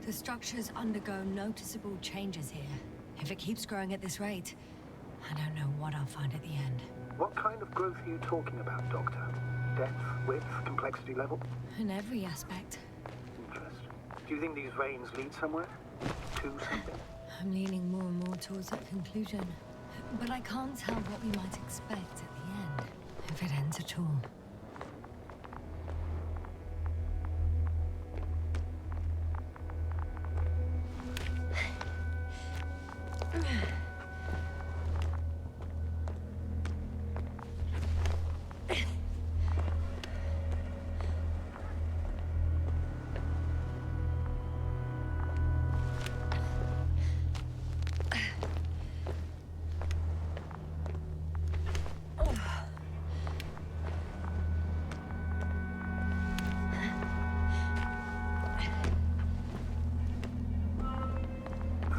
The structures undergo noticeable changes here. If it keeps growing at this rate, I don't know what I'll find at the end. What kind of growth are you talking about, Doctor? Depth, width, complexity level? In every aspect. Interesting. Do you think these veins lead somewhere? To something? I'm leaning more and more towards that conclusion. But I can't tell what we might expect at the end, if it ends at all.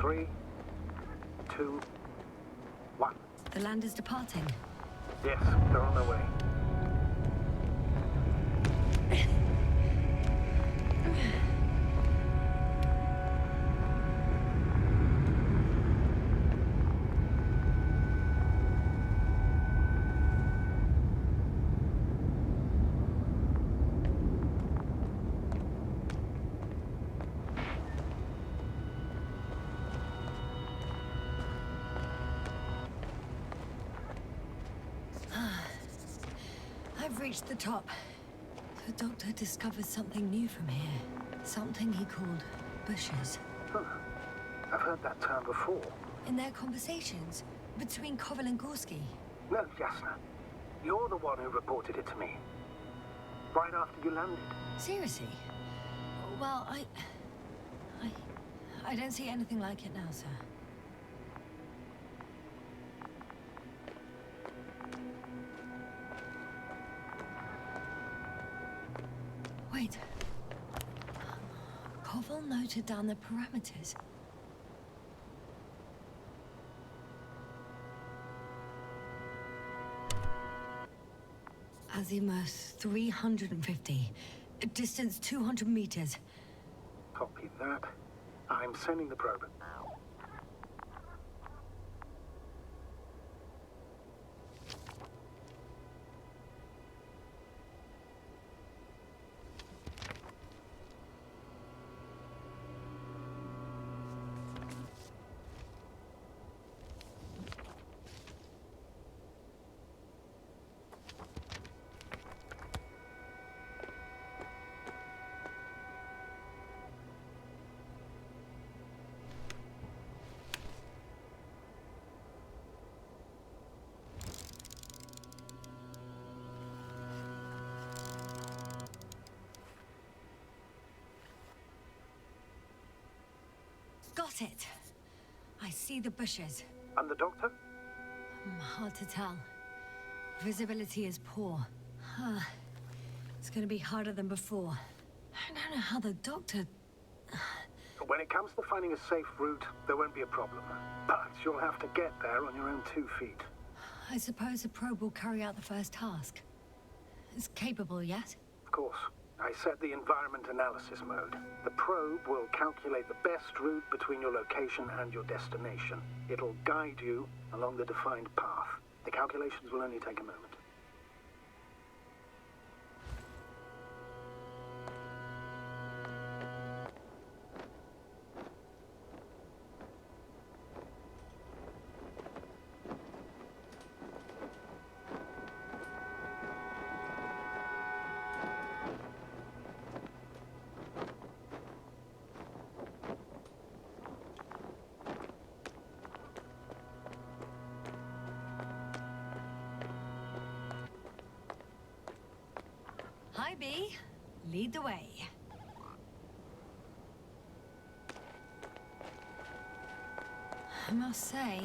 Three, two, one. The land is departing. Yes, they're on their way. I've reached the top. The doctor discovered something new from here. Something he called bushes. Huh. I've heard that term before. In their conversations between Koval and Gorski. No, Yasna. You're the one who reported it to me. Right after you landed. Seriously? Well, I don't see anything like it now, sir. Wait. Koval noted down the parameters. Azimuth 350. Distance 200 meters. Copy that. I'm sending the probe. Got it. I see the bushes. And the doctor? Hard to tell. Visibility is poor. It's gonna be harder than before. I don't know how the doctor... When it comes to finding a safe route, there won't be a problem. But you'll have to get there on your own 2 feet. I suppose the probe will carry out the first task. It's capable yet? Of course. I set the environment analysis mode. The probe will calculate the best route between your location and your destination. It'll guide you along the defined path. The calculations will only take a moment. IB, lead the way. I must say,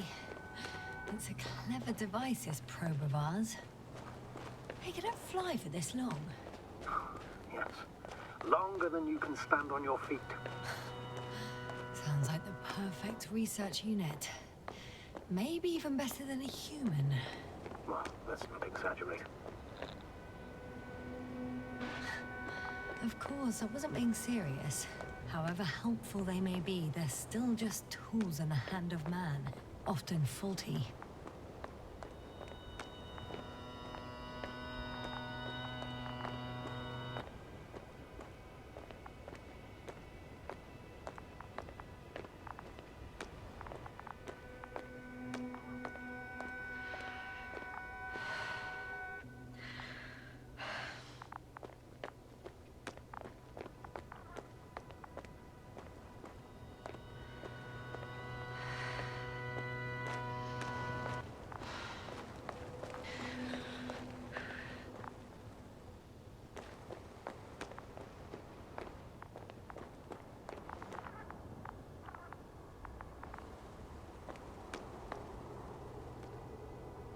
it's a clever device, this probe of ours. Hey, could it fly for this long? Yes. Longer than you can stand on your feet. Sounds like the perfect research unit. Maybe even better than a human. Well, let's not exaggerate. Of course, I wasn't being serious. However helpful they may be, they're still just tools in the hand of man, often faulty.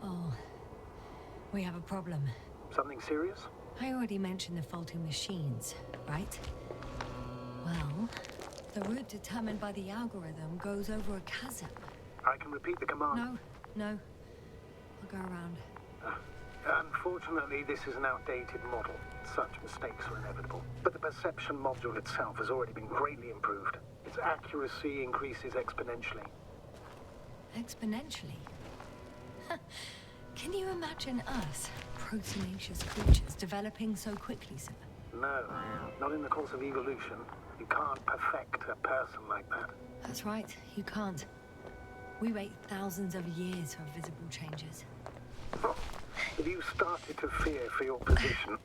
Oh, we have a problem. Something serious? I already mentioned the faulty machines, right? Well, the route determined by the algorithm goes over a chasm. I can repeat the command. No. I'll go around. Unfortunately, this is an outdated model. Such mistakes are inevitable. But the perception module itself has already been greatly improved. Its accuracy increases exponentially. Exponentially? Can you imagine us, proteinaceous creatures, developing so quickly, sir? No, not in the course of evolution. You can't perfect a person like that. That's right, you can't. We wait thousands of years for visible changes. Have you started to fear for your position?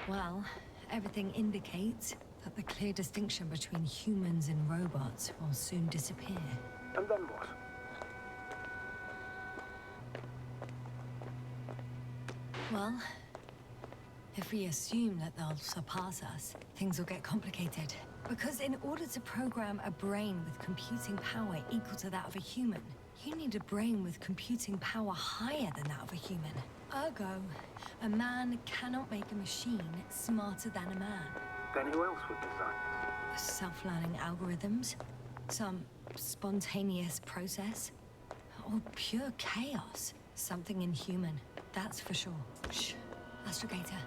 Well, everything indicates that the clear distinction between humans and robots will soon disappear. And then what? Well, if we assume that they'll surpass us, things will get complicated. Because in order to program a brain with computing power equal to that of a human, you need a brain with computing power higher than that of a human. Ergo, a man cannot make a machine smarter than a man. Then who else would design it? Self-learning algorithms? Some spontaneous process? Or pure chaos? Something inhuman, that's for sure. Shh, astrogator.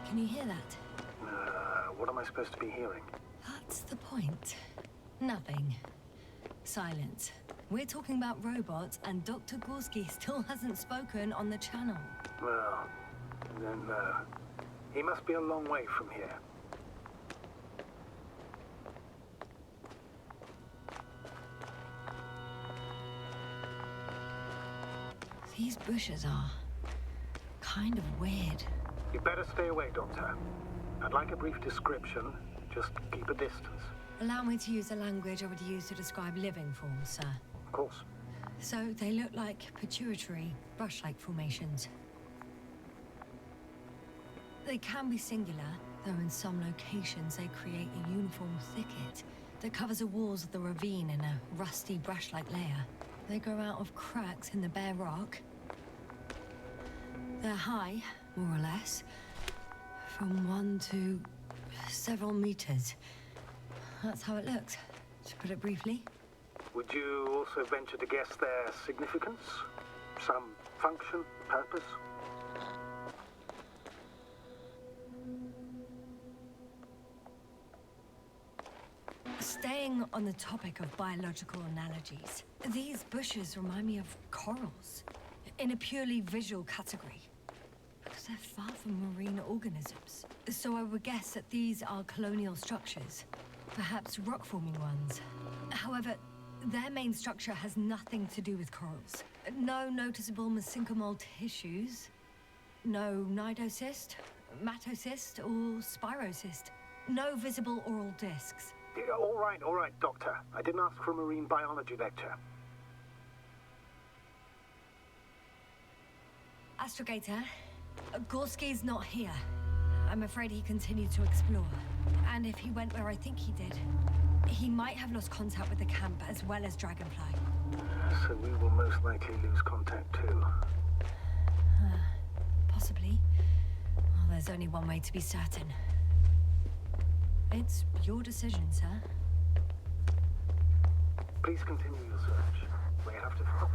Can you hear that? What am I supposed to be hearing? That's the point. Nothing. Silence. We're talking about robots, and Dr. Gorski still hasn't spoken on the channel. Well, then, he must be a long way from here. These bushes are kind of weird. You better stay away, Doctor. I'd like a brief description. Just keep a distance. Allow me to use the language I would use to describe living forms, sir. Of course. So they look like pituitary, brush-like formations. They can be singular, though in some locations they create a uniform thicket that covers the walls of the ravine in a rusty brush-like layer. They grow out of cracks in the bare rock. They're high, more or less, from 1 to several meters. That's how it looks, to put it briefly. Would you also venture to guess their significance? Some function, purpose? Staying on the topic of biological analogies, these bushes remind me of corals, in a purely visual category, because they're far from marine organisms. So I would guess that these are colonial structures, perhaps rock-forming ones. However, their main structure has nothing to do with corals. No noticeable mesenchymal tissues, no nidocyst, matocyst, or spirocyst. No visible oral discs. Yeah, all right, Doctor. I didn't ask for a marine biology lecture. Astrogator, Gorski's not here. I'm afraid he continued to explore. And if he went where I think he did, he might have lost contact with the camp as well as Dragonfly. So we will most likely lose contact too. Possibly. Well, there's only one way to be certain. It's your decision, sir. Please continue your search. We have to stop.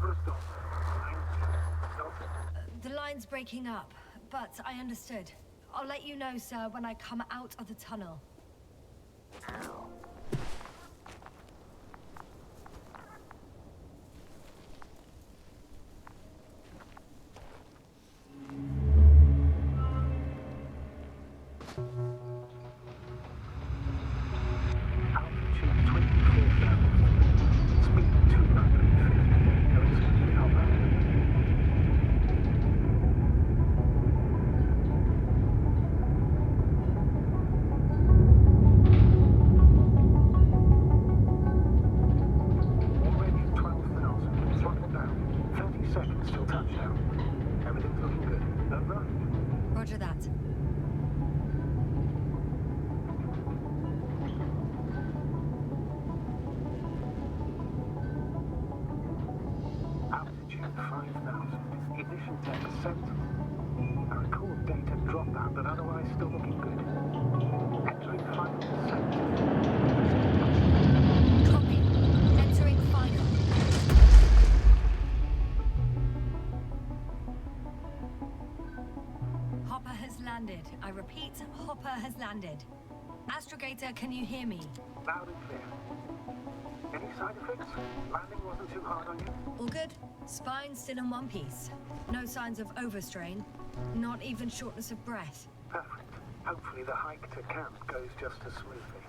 The line's breaking up, but I understood. I'll let you know, sir, when I come out of the tunnel. Roger that. Altitude 5,000. Ignition 10%. I record data dropped out, but otherwise still looking good. Entering final descent. Copy. Entering final. Hopper has landed. I repeat, Hopper has landed. Astrogator, can you hear me? Loud and clear. Any side effects? Landing wasn't too hard on you? All good. Spine still in one piece. No signs of overstrain. Not even shortness of breath. Perfect. Hopefully the hike to camp goes just as smoothly.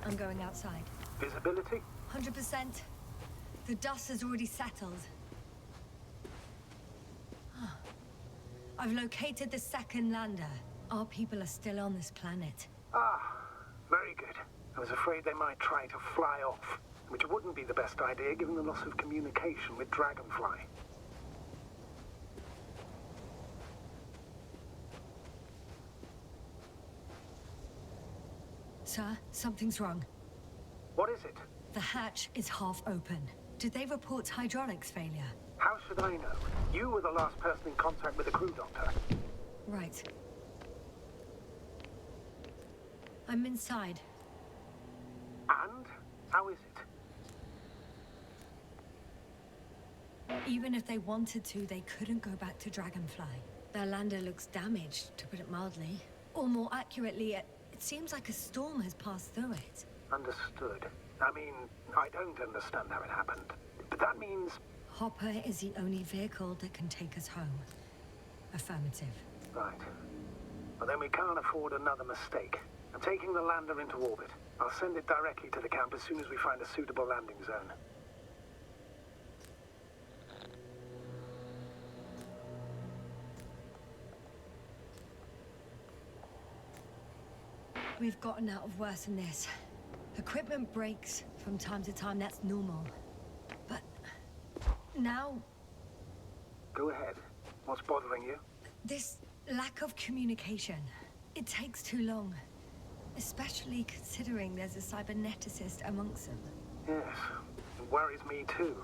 I'm going outside. Visibility? 100%. The dust has already settled. I've located the second lander. Our people are still on this planet. Ah, very good. I was afraid they might try to fly off, which wouldn't be the best idea given the loss of communication with Dragonfly. Sir, something's wrong. What is it? The hatch is half open. Did they report hydraulics failure? How should I know? You were the last person in contact with the crew, Doctor. Right. I'm inside. And? How is it? Even if they wanted to, they couldn't go back to Dragonfly. Their lander looks damaged, to put it mildly. Or more accurately, it seems like a storm has passed through it. Understood. I mean, I don't understand how it happened. But that means... Hopper is the only vehicle that can take us home. Affirmative. Right. Well, then we can't afford another mistake. I'm taking the lander into orbit. I'll send it directly to the camp as soon as we find a suitable landing zone. We've gotten out of worse than this. Equipment breaks from time to time, that's normal. But now... Go ahead. What's bothering you? This lack of communication. It takes too long. Especially considering there's a cyberneticist amongst them. Yes. It worries me too.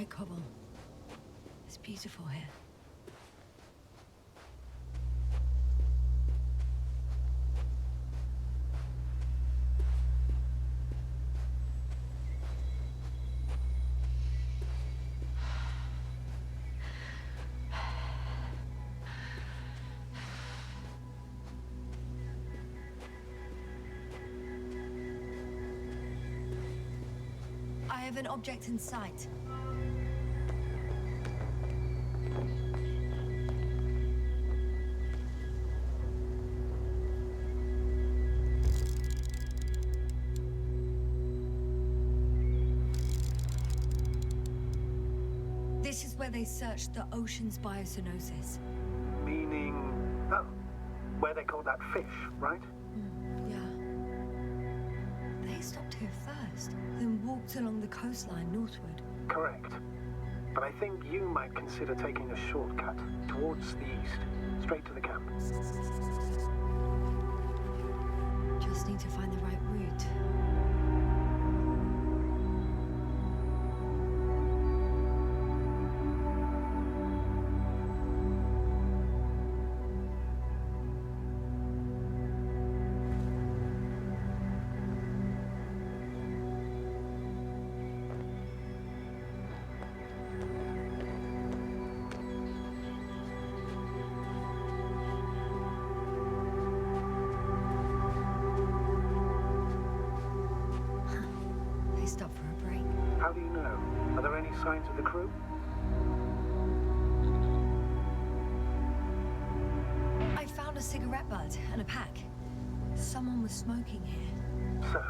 bright cobble. It's beautiful here. I have an object in sight. This is where they searched the ocean's biocenosis. Meaning... oh, where they caught that fish, right? Yeah. They stopped here first, then walked along the coastline northward. Correct. But I think you might consider taking a shortcut towards the east, straight to the camp. Just need to find the right route. Stop for a break. How do you know? Are there any signs of the crew? I found a cigarette butt and a pack. Someone was smoking here. So,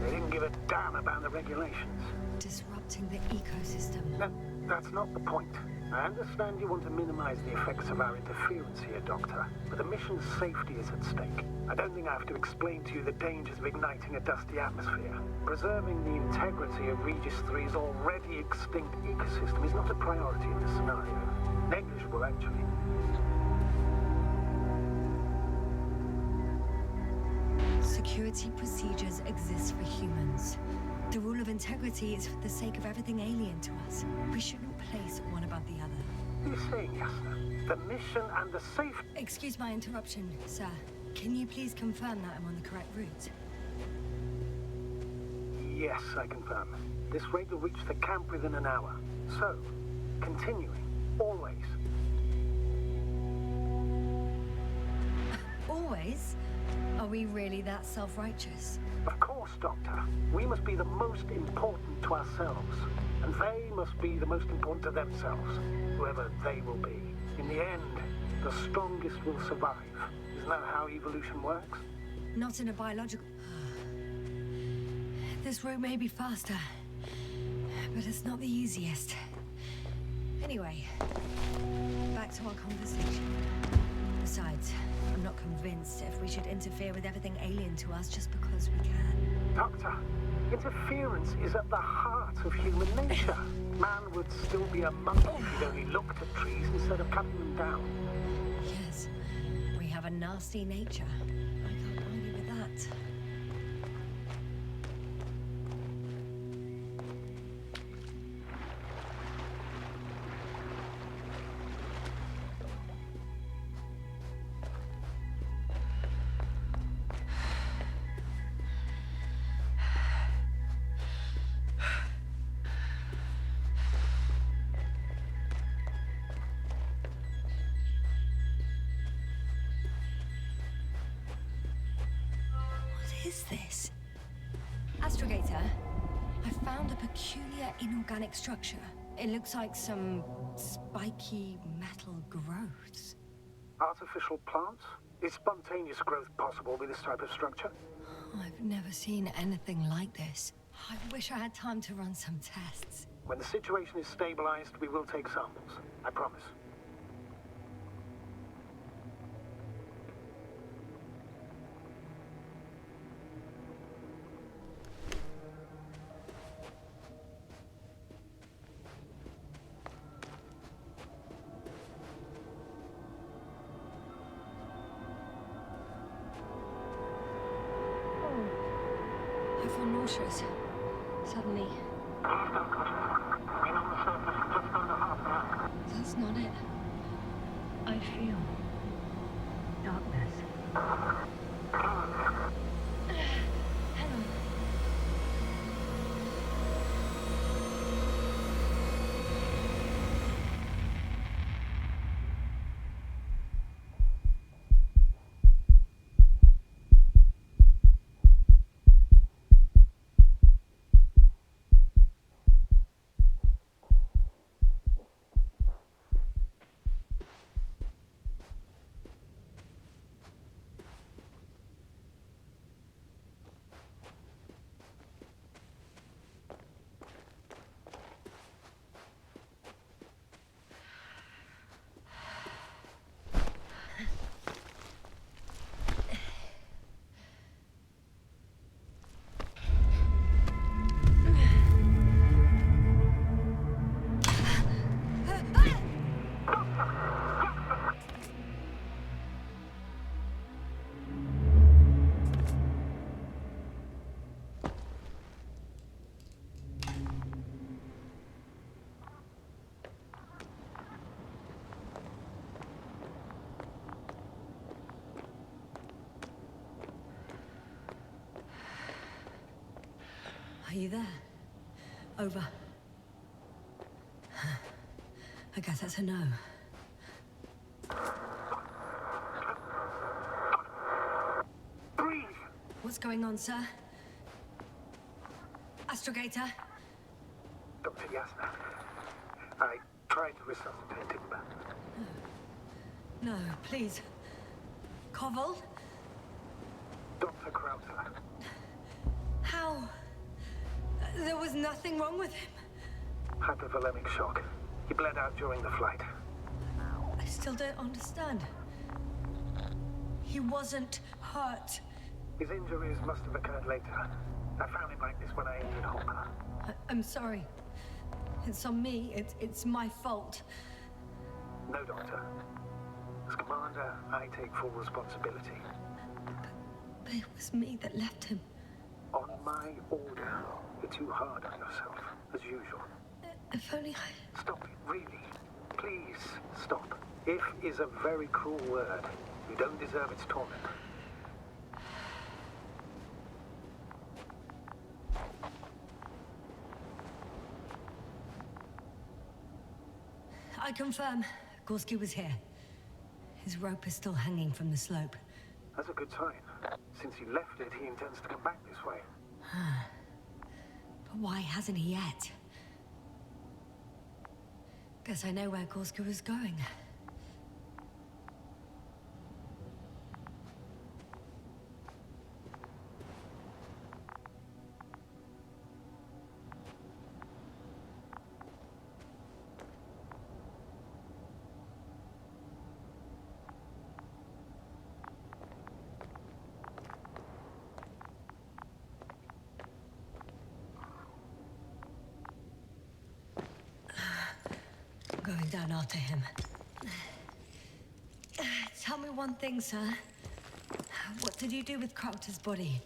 they didn't give a damn about the regulations. Disrupting the ecosystem. No, that's not the point. I understand you want to minimize the effects of our interference here, Doctor, but the mission's safety is at stake. I don't think I have to explain to you the dangers of igniting a dusty atmosphere. Preserving the integrity of Regis III's already extinct ecosystem is not a priority in this scenario. Negligible, actually. Security procedures exist for humans. The rule of integrity is for the sake of everything alien to us. We shouldn't place one above the other. What are you saying, Yasna? The mission and the safety... Excuse my interruption, sir. Can you please confirm that I'm on the correct route? Yes, I confirm. This rate will reach the camp within an hour. So, continuing, always. Always? Are we really that self-righteous? Of course, Doctor. We must be the most important to ourselves. And they must be the most important to themselves. Whoever they will be. In the end, the strongest will survive. Isn't that how evolution works? Not in a biological... This route may be faster, but it's not the easiest. Anyway, back to our conversation. Besides, I'm not convinced if we should interfere with everything alien to us just because we can. Doctor, interference is at the heart of human nature. Man would still be a monkey if he'd only looked at trees instead of cutting them down. Yes, we have a nasty nature. I can't argue with that. What is this? Astrogator, I found a peculiar inorganic structure. It looks like some spiky metal growths. Artificial plants? Is spontaneous growth possible with this type of structure? I've never seen anything like this. I wish I had time to run some tests. When the situation is stabilized, we will take samples. I promise. I feel nauseous. Suddenly. Please don't push me. I'm on the surface. not it. I feel darkness. Hang on. Are you there? Over. I guess that's a no. Breathe! What's going on, sir? Astrogator? Dr. Yasna. I tried to resuscitate him, but... No, please. Koval? Dr. Krauser. How? There was nothing wrong with him. Hypovolemic shock. He bled out during the flight. I still don't understand. He wasn't hurt. His injuries must have occurred later. I found him like this when I entered Hopper. I'm sorry. It's on me. It's my fault. No, Doctor. As commander, I take full responsibility. But it was me that left him. On my order. You're too hard on yourself, as usual. If only I... Stop it, really. Please, stop. If is a very cruel word. You don't deserve its torment. I confirm. Gorski was here. His rope is still hanging from the slope. That's a good sign. Since he left it, he intends to come back this way. But why hasn't he yet? Guess I know where Gorski was going. Going down after him. Tell me one thing, sir. What did you do with Krauter's body?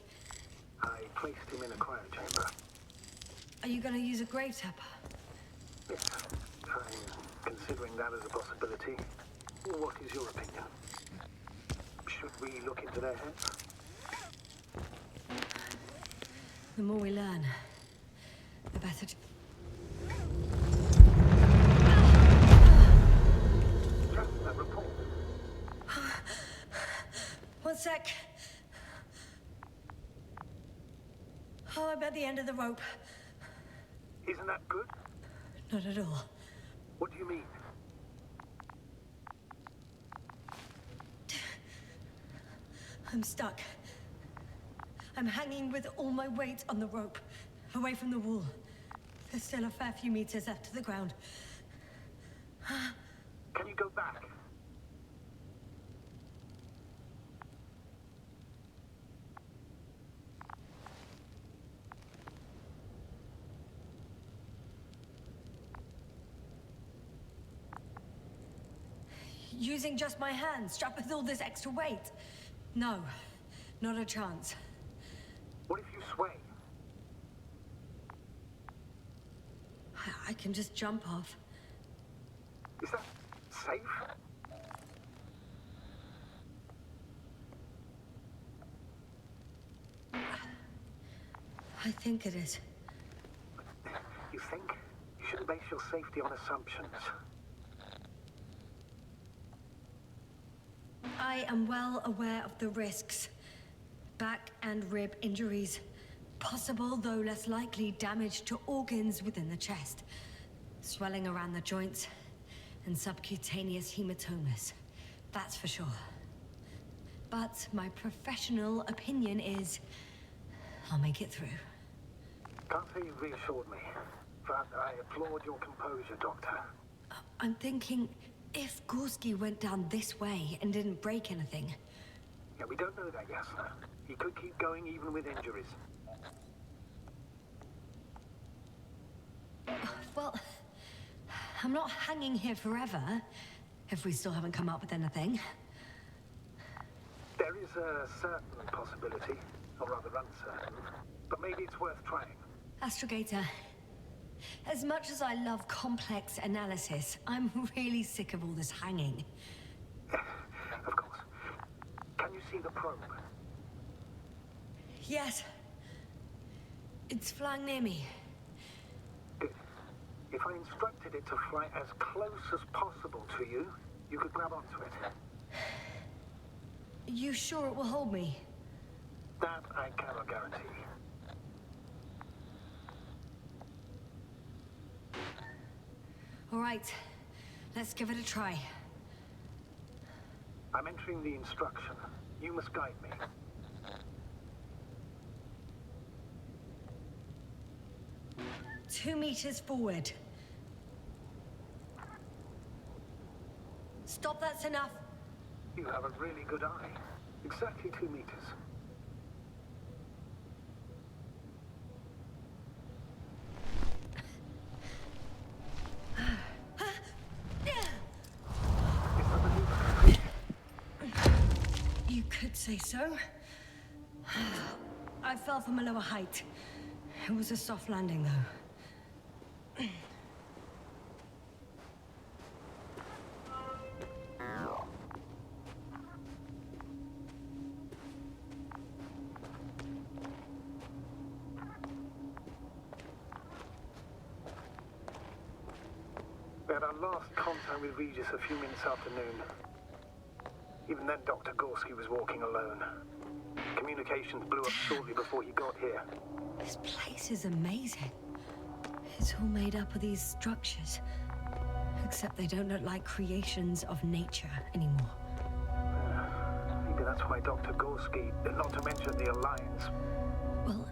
I placed him in a cryochamber. Are you going to use a grave tapper? Yes, I'm considering that as a possibility. What is your opinion? Should we look into their heads? The more we learn, the better. Just a report. One sec. Oh, I'm at the end of the rope. Isn't that good? Not at all. What do you mean? I'm stuck. I'm hanging with all my weight on the rope, away from the wall. There's still a fair few meters left to the ground. Can you go back? Using just my hands, strapped with all this extra weight? No, not a chance. What if you sway? I can just jump off. Is that safe? I think it is. You think? You shouldn't base your safety on assumptions. I am well aware of the risks. Back and rib injuries. Possible, though less likely, damage to organs within the chest. Swelling around the joints. And subcutaneous hematomas. That's for sure. But my professional opinion is... I'll make it through. Can't say you've reassured me. But I applaud your composure, Doctor. I'm thinking, if Gorski went down this way and didn't break anything... Yeah, we don't know that, Yasna. He could keep going even with injuries. Well, I'm not hanging here forever, if we still haven't come up with anything. There is a certain possibility, or rather uncertain, but maybe it's worth trying. Astrogator, as much as I love complex analysis, I'm really sick of all this hanging. Of course. Can you see the probe? Yes. It's flying near me. Good. If I instructed it to fly as close as possible to you, you could grab onto it. You sure it will hold me? That I cannot guarantee. All right. Let's give it a try. I'm entering the instruction. You must guide me. Two meters forward. Stop, that's enough. You have a really good eye. Exactly 2 meters. Is that maneuver complete? You could say so. I fell from a lower height. It was a soft landing, though. We had our last contact with Regis a few minutes after noon. Even then, Dr. Gorski was walking alone. Communications blew up shortly before he got here. This place is amazing. It's all made up of these structures. Except they don't look like creations of nature anymore. Maybe that's why Dr. Gorski, not to mention the Alliance... Well,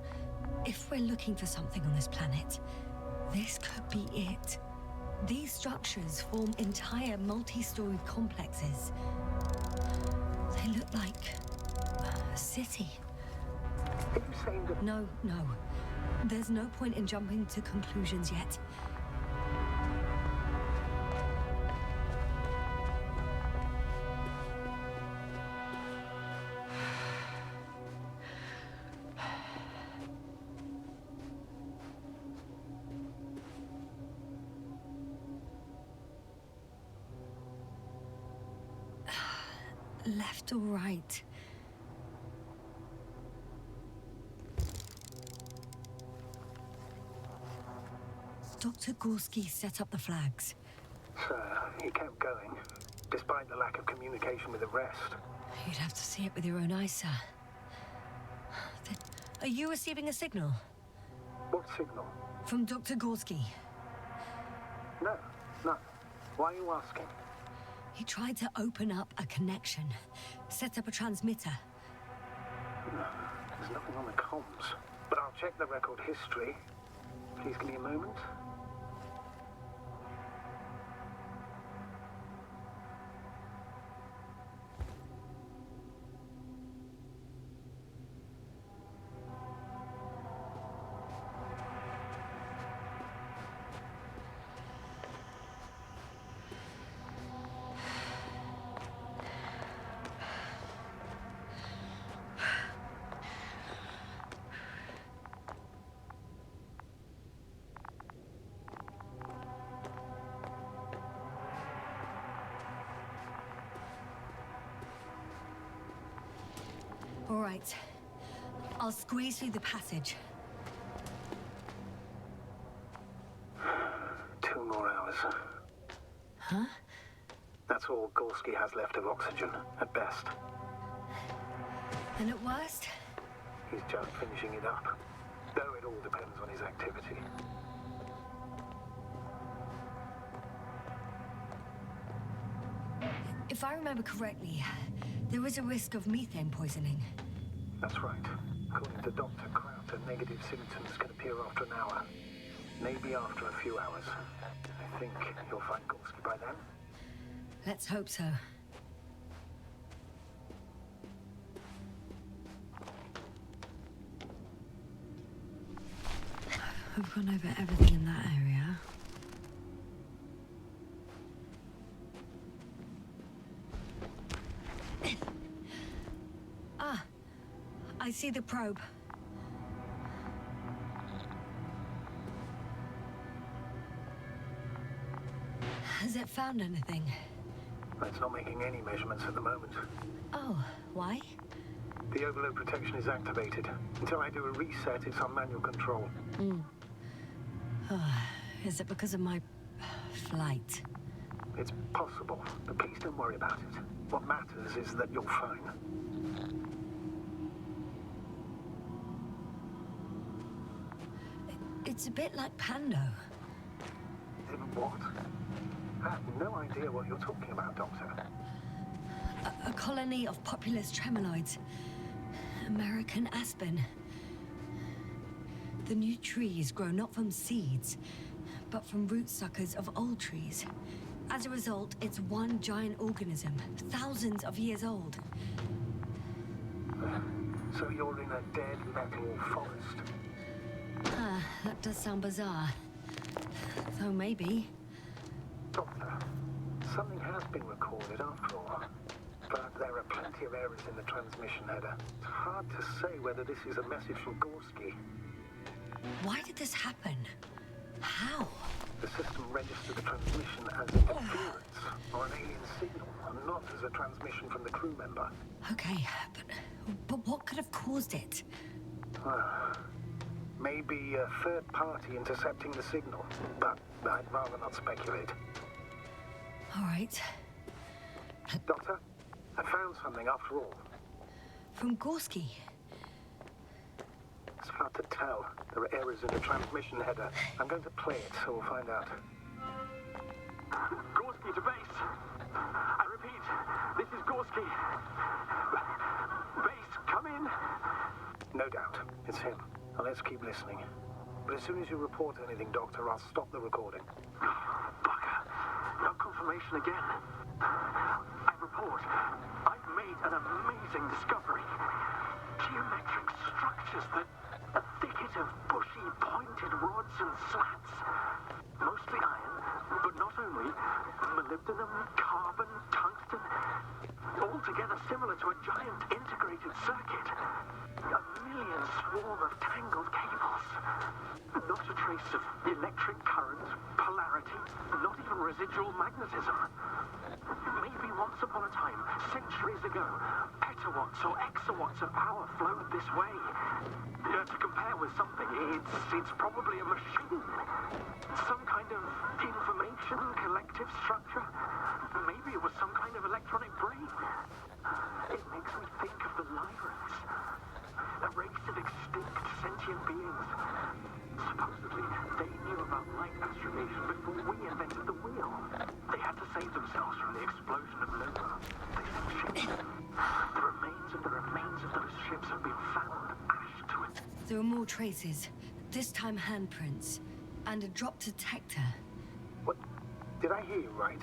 if we're looking for something on this planet, this could be it. These structures form entire multi-story complexes. They look like a city. Are you saying that... No. There's no point in jumping to conclusions yet. Left or right? Dr. Gorski set up the flags. Sir, he kept going, despite the lack of communication with the rest. You'd have to see it with your own eyes, sir. Are you receiving a signal? What signal? From Dr. Gorski. No. Why are you asking? He tried to open up a connection, set up a transmitter. There's nothing on the comms, but I'll check the record history. Please give me a moment. All right. I'll squeeze through the passage. 2 more hours. Huh? That's all Gorski has left of oxygen, at best. And at worst? He's just finishing it up. Though it all depends on his activity. If I remember correctly, there is a risk of methane poisoning. That's right. According to Dr. Crowther, negative symptoms can appear after an hour. Maybe after a few hours. I think you'll find Gorski by then. Let's hope so. We've gone over everything in that area. Ah, I see the probe. Has it found anything? It's not making any measurements at the moment. Oh, why? The overload protection is activated. Until I do a reset, it's on manual control. Is it because of my flight? It's possible, but please don't worry about it. What matters is that you're fine. It's a bit like Pando. What? I have no idea what you're talking about, Doctor. A colony of populous tremoloids. American aspen. The new trees grow not from seeds, but from root suckers of old trees. As a result, it's one giant organism, thousands of years old. So you're in a dead metal forest? That does sound bizarre. Though maybe. Doctor, something has been recorded after all. But there are plenty of errors in the transmission header. It's hard to say whether this is a message from Gorski. Why did this happen? How? The system registered the transmission as interference or an alien signal, and not as a transmission from the crew member. Okay, but what could have caused it? Maybe a third party intercepting the signal, but I'd rather not speculate. All right. Doctor, I found something after all. From Gorski? It's hard to tell. There are errors in the transmission header. I'm going to play it, so we'll find out. Gorski to base. I repeat, this is Gorski. Base, come in. No doubt. It's him. Now let's keep listening. But as soon as you report anything, Doctor, I'll stop the recording. Bugger. No confirmation again. I report. I've made an amazing discovery. Geometric structures that a thicket of bushy, pointed rods and slats. Mostly iron, but not only. Molybdenum, carbon, tungsten. All together similar to a giant integrated circuit. A million swarm of tangled cables. Not a trace of electric current, polarity, not even residual magnetism. Maybe once upon a time, centuries ago, petawatts or exawatts of power flowed this way. To compare with something, it's probably a machine. Some kind of information collective structure. Maybe it was some kind of electronic brain. It makes me think of the Lyrics. A race of extinct sentient beings. Supposedly, they knew about light astrogation before we invented the wheel. They had to save themselves from the explosion of Nova. They sent ships. The remains of those ships have been found, ash to it. There are more traces. This time handprints. And a drop detector. What? Did I hear you right?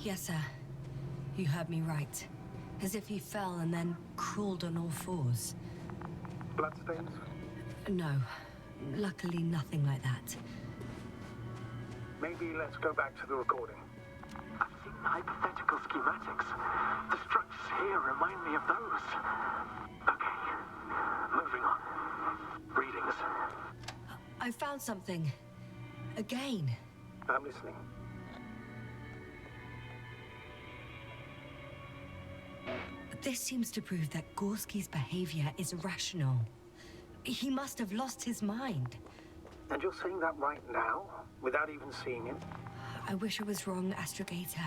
Yes, sir. You heard me right. As if he fell and then crawled on all fours. Bloodstains? No. Luckily, nothing like that. Maybe let's go back to the recording. I've seen hypothetical schematics. The structures here remind me of those. Okay, moving on. Readings. I found something. Again. I'm listening. This seems to prove that Gorski's behavior is irrational. He must have lost his mind. And you're saying that right now, without even seeing him? I wish I was wrong, Astrogator,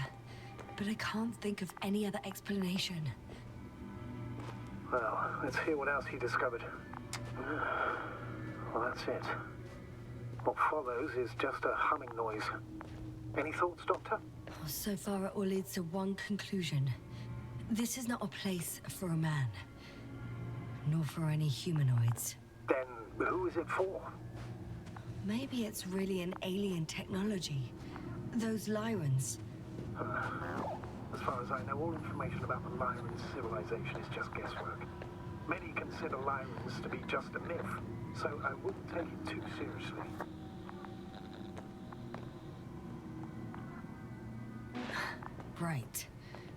but I can't think of any other explanation. Well, let's hear what else he discovered. Well, that's it. What follows is just a humming noise. Any thoughts, Doctor? So far, it all leads to one conclusion. This is not a place for a man, nor for any humanoids. Then who is it for? Maybe it's really an alien technology. Those Lyrans. As far as I know, all information about the Lyran civilization is just guesswork. Many consider Lyrans to be just a myth, so I wouldn't take it too seriously. Right.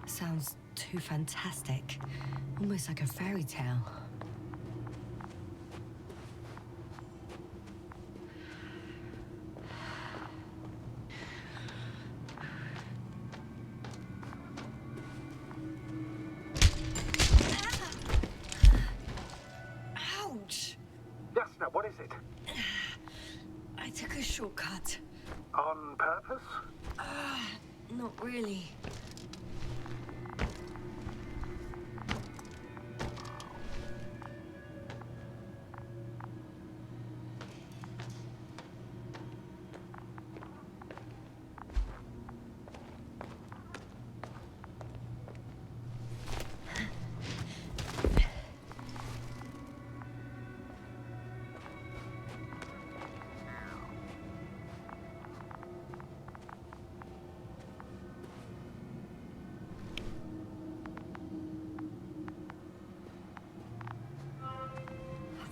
Sounds too fantastic. Almost like a fairy tale. Ouch! Yasna, what is it? I took a shortcut. On purpose? Not really.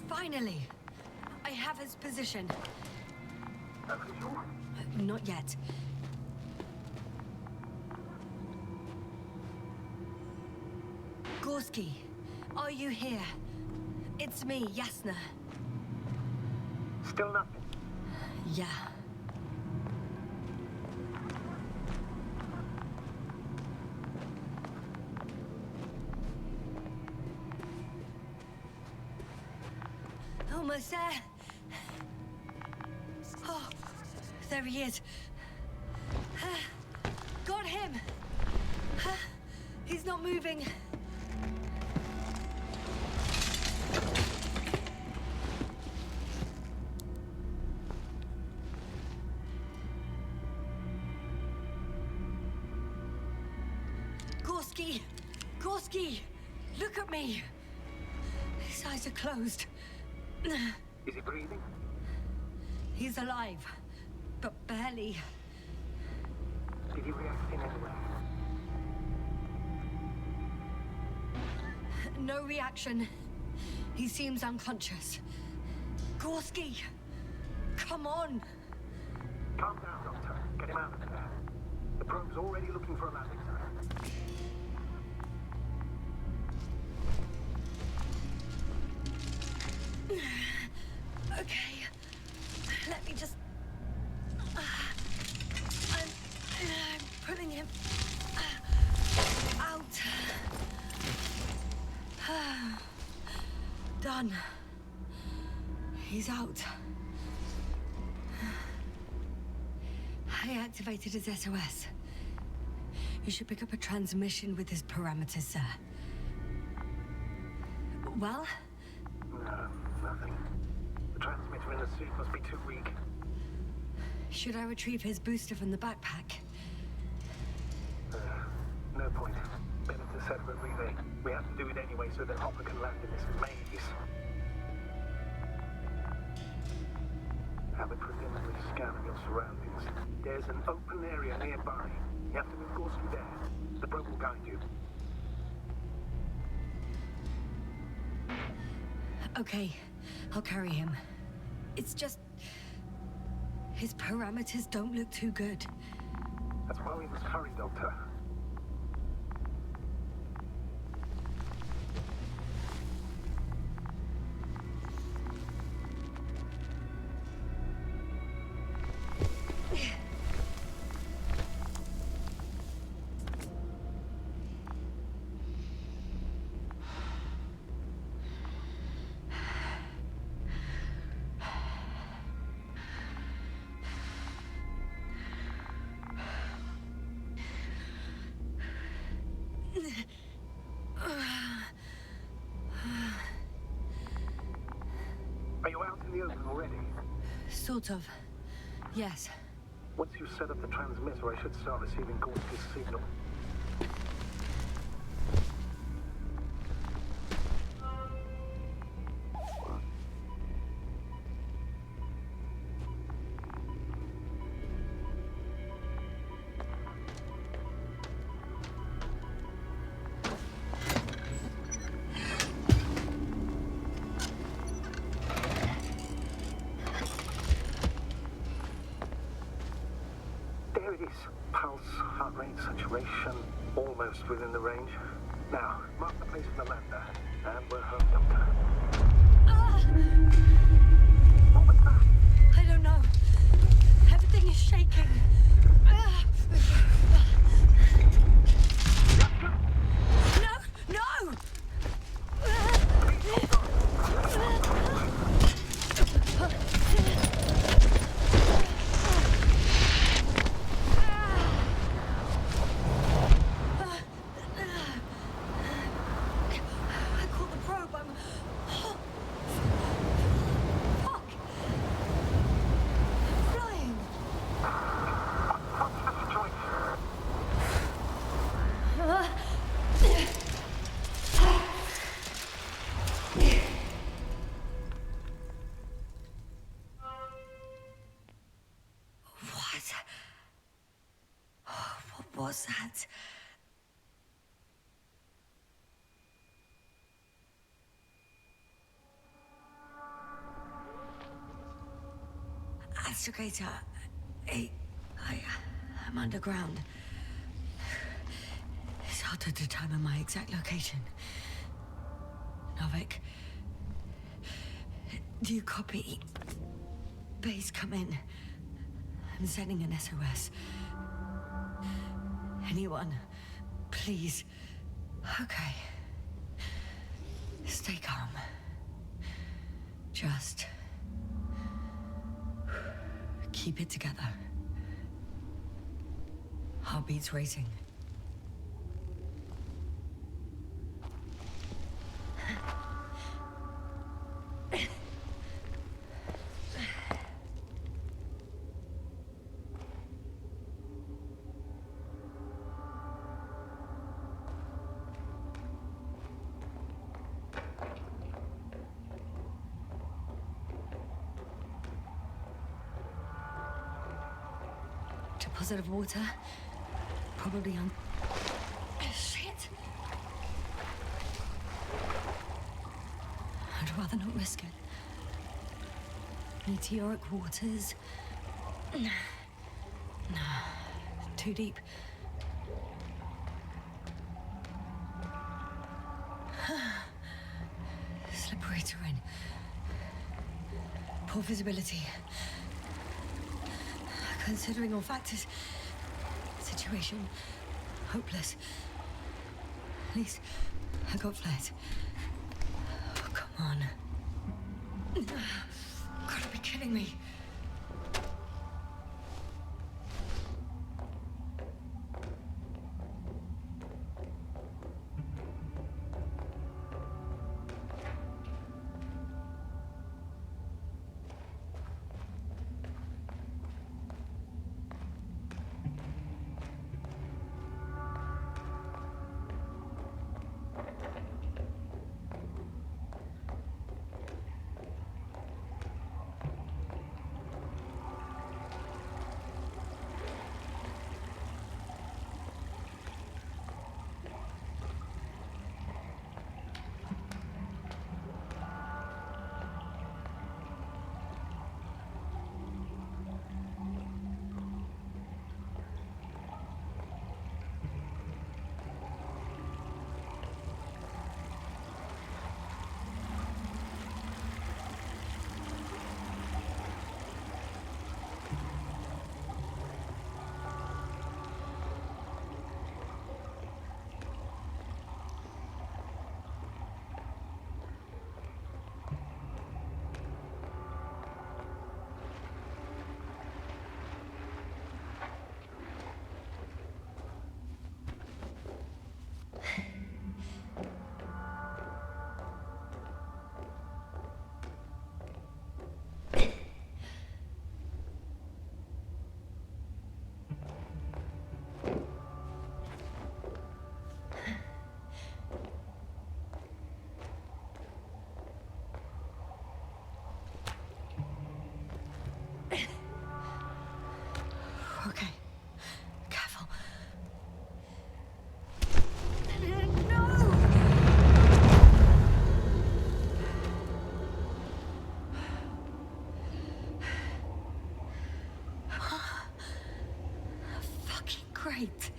Finally! I have his position. Official? Not yet. Gorski, are you here? It's me, Yasna. Still nothing. Yeah. Almost there. Oh, there he is. Got him. He's not moving. Gorski! Gorski! Look at me! His eyes are closed. Is he breathing? He's alive, but barely. Did he react in any way? No reaction. He seems unconscious. Gorski! Come on! Calm down, Doctor. Get him out of there. The probe's already looking for a landing zone. Okay, let me just... I'm pulling him out. Done. He's out. I activated his SOS. You should pick up a transmission with his parameters, sir. Well? No, nothing. The transmitter in the suit must be too weak. Should I retrieve his booster from the backpack? No point. Better to set up a relay. We have to do it anyway so that Hopper can land in this maze. Have a preliminary scan of your surroundings. There's an open area nearby. You have to move Gorski there. The probe will guide you. Okay, I'll carry him. It's just... his parameters don't look too good. That's why we must hurry, Doctor. in the open already? Sort of. Yes. Once you set up the transmitter, I should start receiving Gorski's signal. There it is. Pulse, heart rate, saturation, almost within the range. Now, mark the place of the lander, and we're home, Doctor. What was that? I don't know. Everything is shaking. No! No! I caught the probe. I'm... Fuck! Flying! What's the situation? What was that? Astrogator, I'm underground. It's hard to determine my exact location. Novik, do you copy? Base, come in. I'm sending an SOS. Anyone, please. Okay. Stay calm. Just keep it together. Heartbeats racing. Deposit of water. Probably on... Shit! I'd rather not risk it. Meteoric waters. No. Too deep. Slippery terrain. Poor visibility. Considering all factors, situation hopeless. At least I got flares. Oh, come on. Gotta be kidding me. Okay. Careful. Fucking great.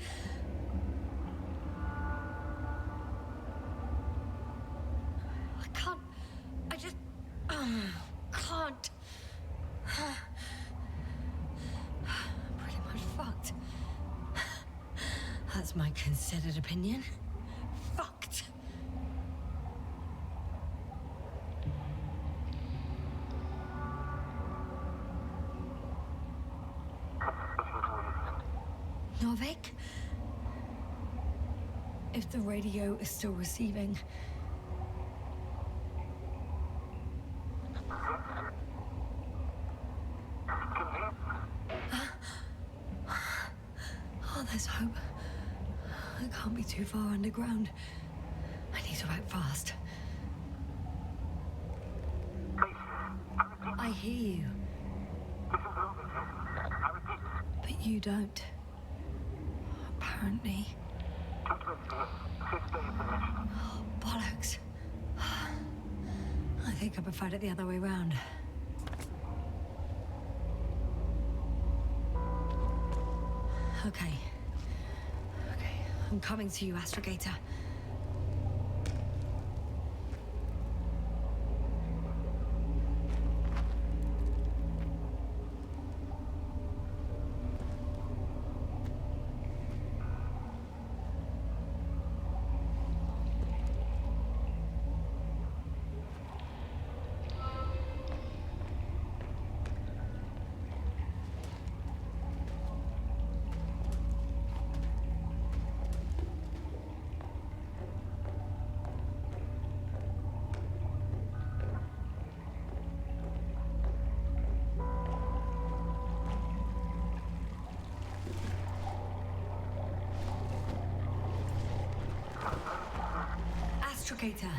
I just can't. I'm pretty much fucked. That's my considered opinion. Fucked. Novik? If the radio is still receiving... Oh, there's hope. I can't be too far underground. I need to act fast. I hear you. But you don't. Apparently. Oh, bollocks. I think I preferred it the other way round. Okay. I'm coming to you, Astrogator. Astrogator.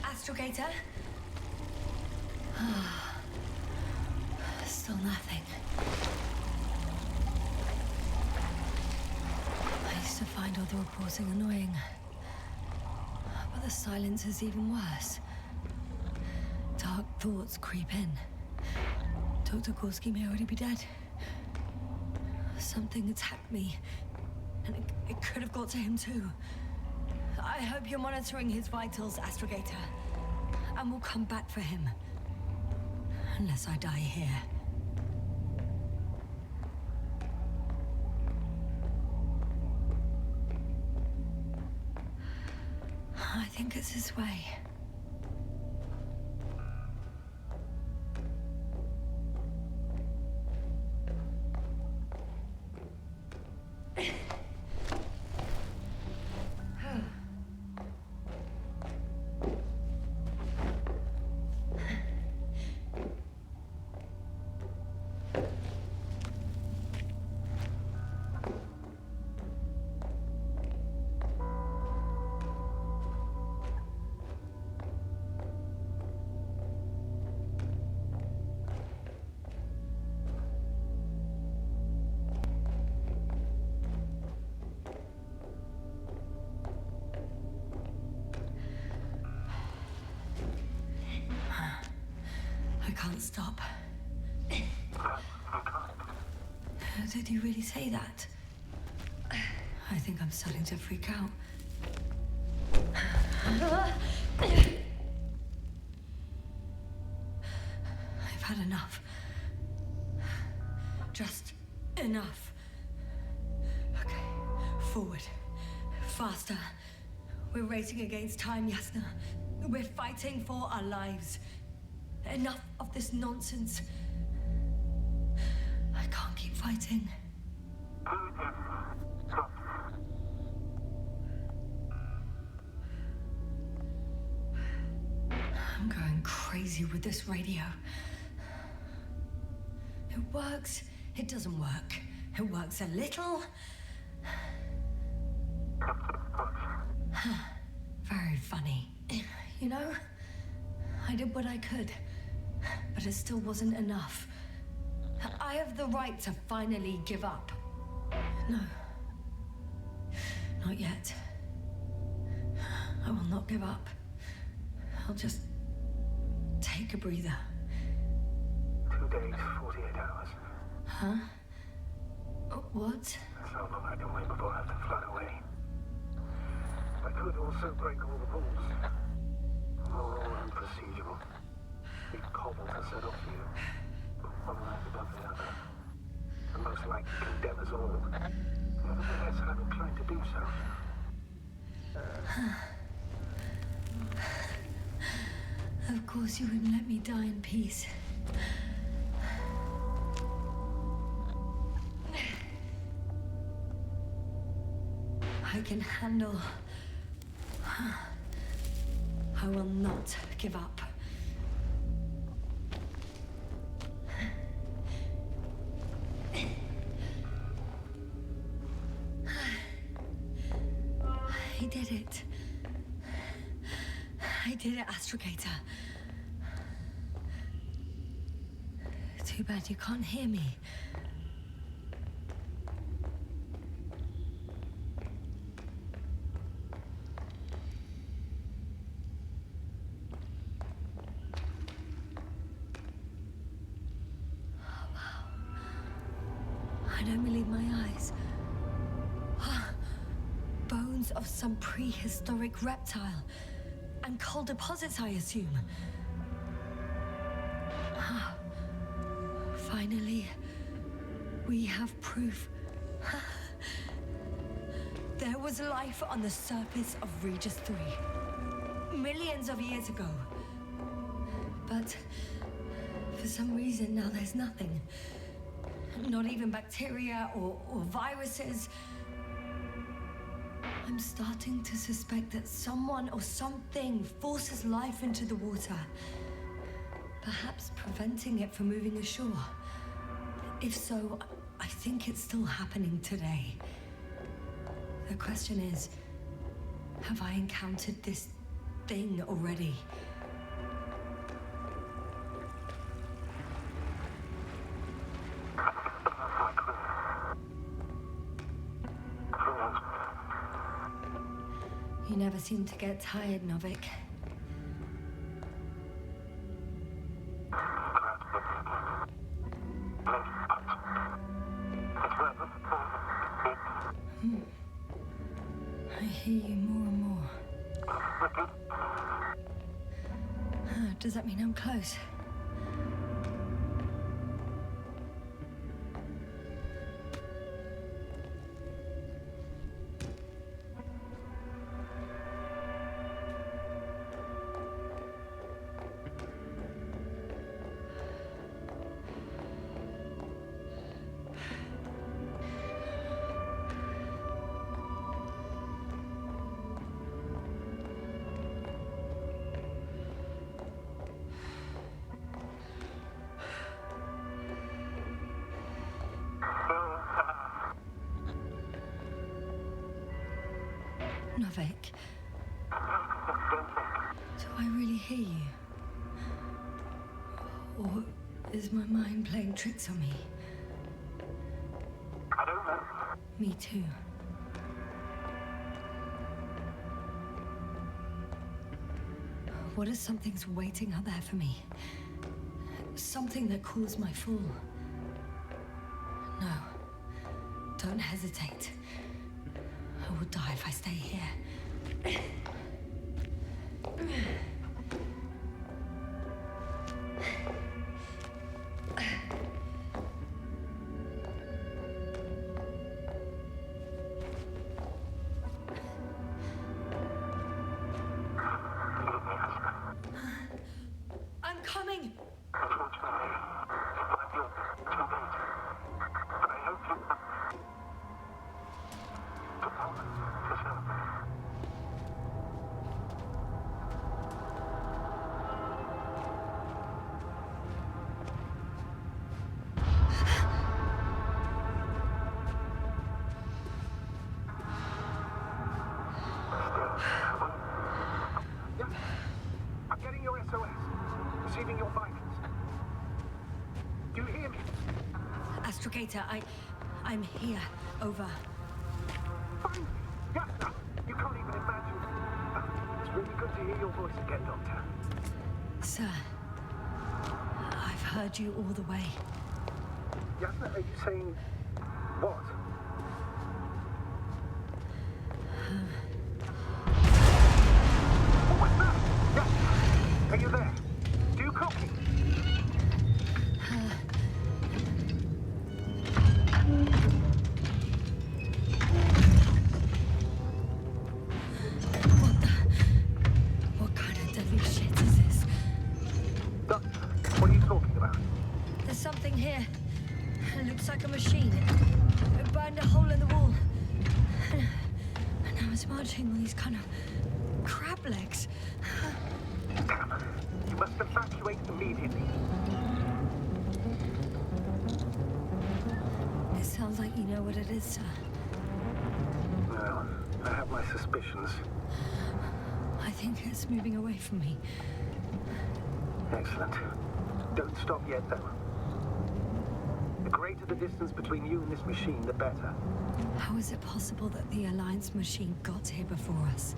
Astrogator? Still nothing. I used to find all the reporting annoying. But the silence is even worse. Dark thoughts creep in. Dr. Gorski may already be dead. Something attacked me. And it could have got to him too. I hope you're monitoring his vitals, Astrogator. And we'll come back for him. Unless I die here. I think it's his way. I can't stop. Did you really say that? I think I'm starting to freak out. I've had enough. Just enough. Okay, forward. Faster. We're racing against time, Yasna. We're fighting for our lives. Enough of this nonsense. I can't keep fighting. Stop. I'm going crazy with this radio. It works, it doesn't work. It works a little. Very funny. You know, I did what I could. But but it still wasn't enough. I have the right to finally give up. No. Not yet. I will not give up. I'll just take a breather. 2 days, 48 hours. Huh? What? That's how long I can wait before I have to float away. I could also break all the rules. Moral and procedural. We'd cobble to set up for you. One right above the other. And most likely condemn us all. Nevertheless, I'm inclined to do so. Of course you wouldn't let me die in peace. I can handle. I will not give up. I did it. I did it, Astrogator. Too bad you can't hear me. I don't believe my eyes. Bones of some prehistoric reptile. And coal deposits, I assume. Finally, we have proof. There was life on the surface of Regis III. Millions of years ago. But for some reason now there's nothing. Not even bacteria or viruses. I'm starting to suspect that someone or something forces life into the water. Perhaps preventing it from moving ashore. If so, I think it's still happening today. The question is, have I encountered this thing already? You never seem to get tired, Novik. I hear you more and more. Does that mean I'm close? Novik, do I really hear you? Or is my mind playing tricks on me? I don't know. Me too. What if something's waiting out there for me? Something that calls my full. No, don't hesitate. I will die if I stay here. I'm coming! Astrogator, I'm here. Over. Finally! Yasna! You can't even imagine. It's really good to hear your voice again, Doctor. Sir, I've heard you all the way. Yasna, are you saying what? What was that? Yasna, are you there? Do you copy? What kind of deadly shit is this? Doctor, what are you talking about? There's something here. It looks like a machine. It burned a hole in the wall. And now it's marching on these kind of crab legs. Damn. You must evacuate immediately. It sounds like you know what it is, sir. Well, I have my suspicions. I think it's moving away from me. Excellent. Don't stop yet, though. The greater the distance between you and this machine, the better. How is it possible that the Alliance machine got here before us?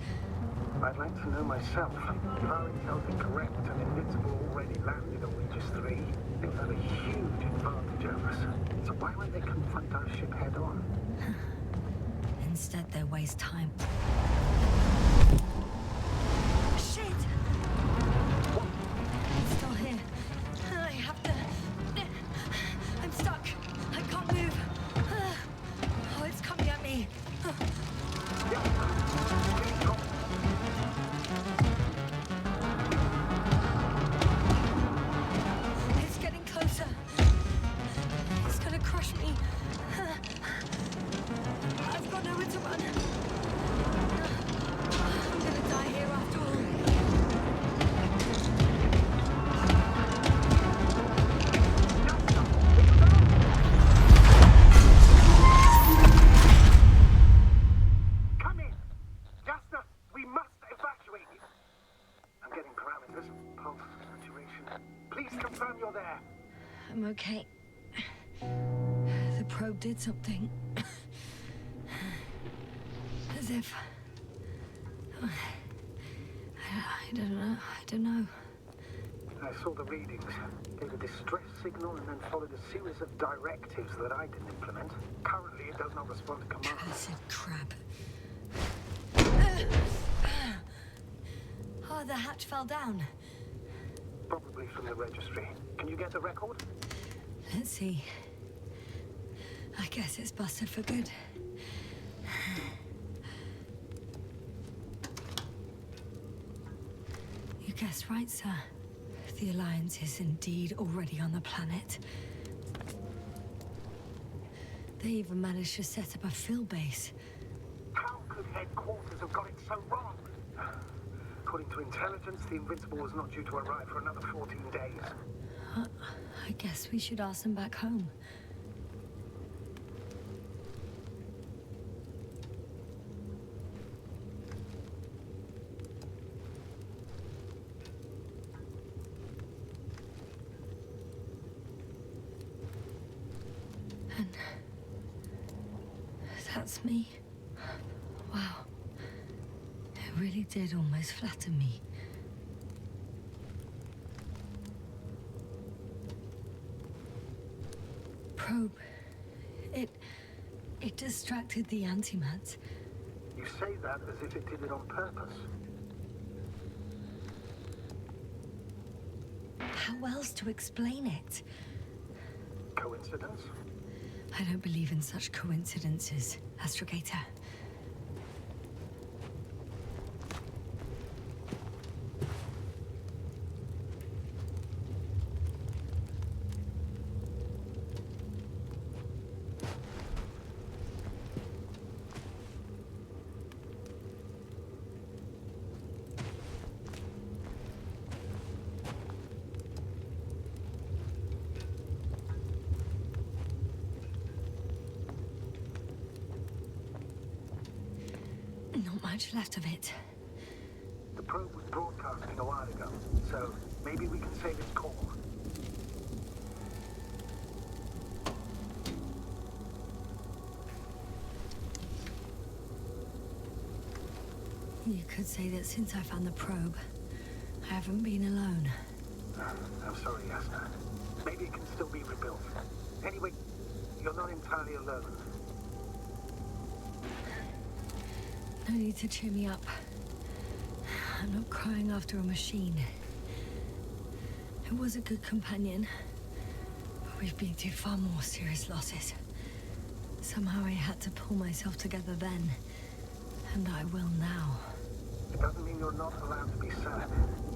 I'd like to know myself. If our intel's incorrect and Invincible already landed on Regis III, they'll have a huge advantage over us. So why won't they confront our ship head on? Instead, they waste time. Shit! It's still here. I have to... I'm stuck. I can't move. Oh, it's coming at me. It's getting closer. It's gonna crush me. I've got nowhere to run. I'm gonna die here after all. Come in! Yasna, we must evacuate you. I'm getting parameters, pulse, saturation. Please confirm you're there. I'm okay. The probe did something. As if... I don't know. I saw the readings, gave a distress signal, and then followed a series of directives that I didn't implement. Currently, it does not respond to commands. Cursed crap. Oh, the hatch fell down. Probably from the registry. Can you get the record? Let's see. I guess it's busted for good. You guessed right, sir. The Alliance is indeed already on the planet. They even managed to set up a field base. How could headquarters have got it so wrong? According to intelligence, the Invincible was not due to arrive for another 14 days. I guess we should ask them back home. And that's me. Wow. It really did almost flatter me. Probe. It distracted the antimats. You say that as if it did it on purpose. How else to explain it? Coincidence? I don't believe in such coincidences, Astrogator. Not much left of it. The probe was broadcasting a while ago, so maybe we can save its call. You could say that since I found the probe, I haven't been alone. I'm sorry, Yasna. Maybe it can still be rebuilt. Anyway, you're not entirely alone. No need to cheer me up. I'm not crying after a machine. It was a good companion, but we've been through far more serious losses. Somehow I had to pull myself together then, and I will now. It doesn't mean you're not allowed to be sad,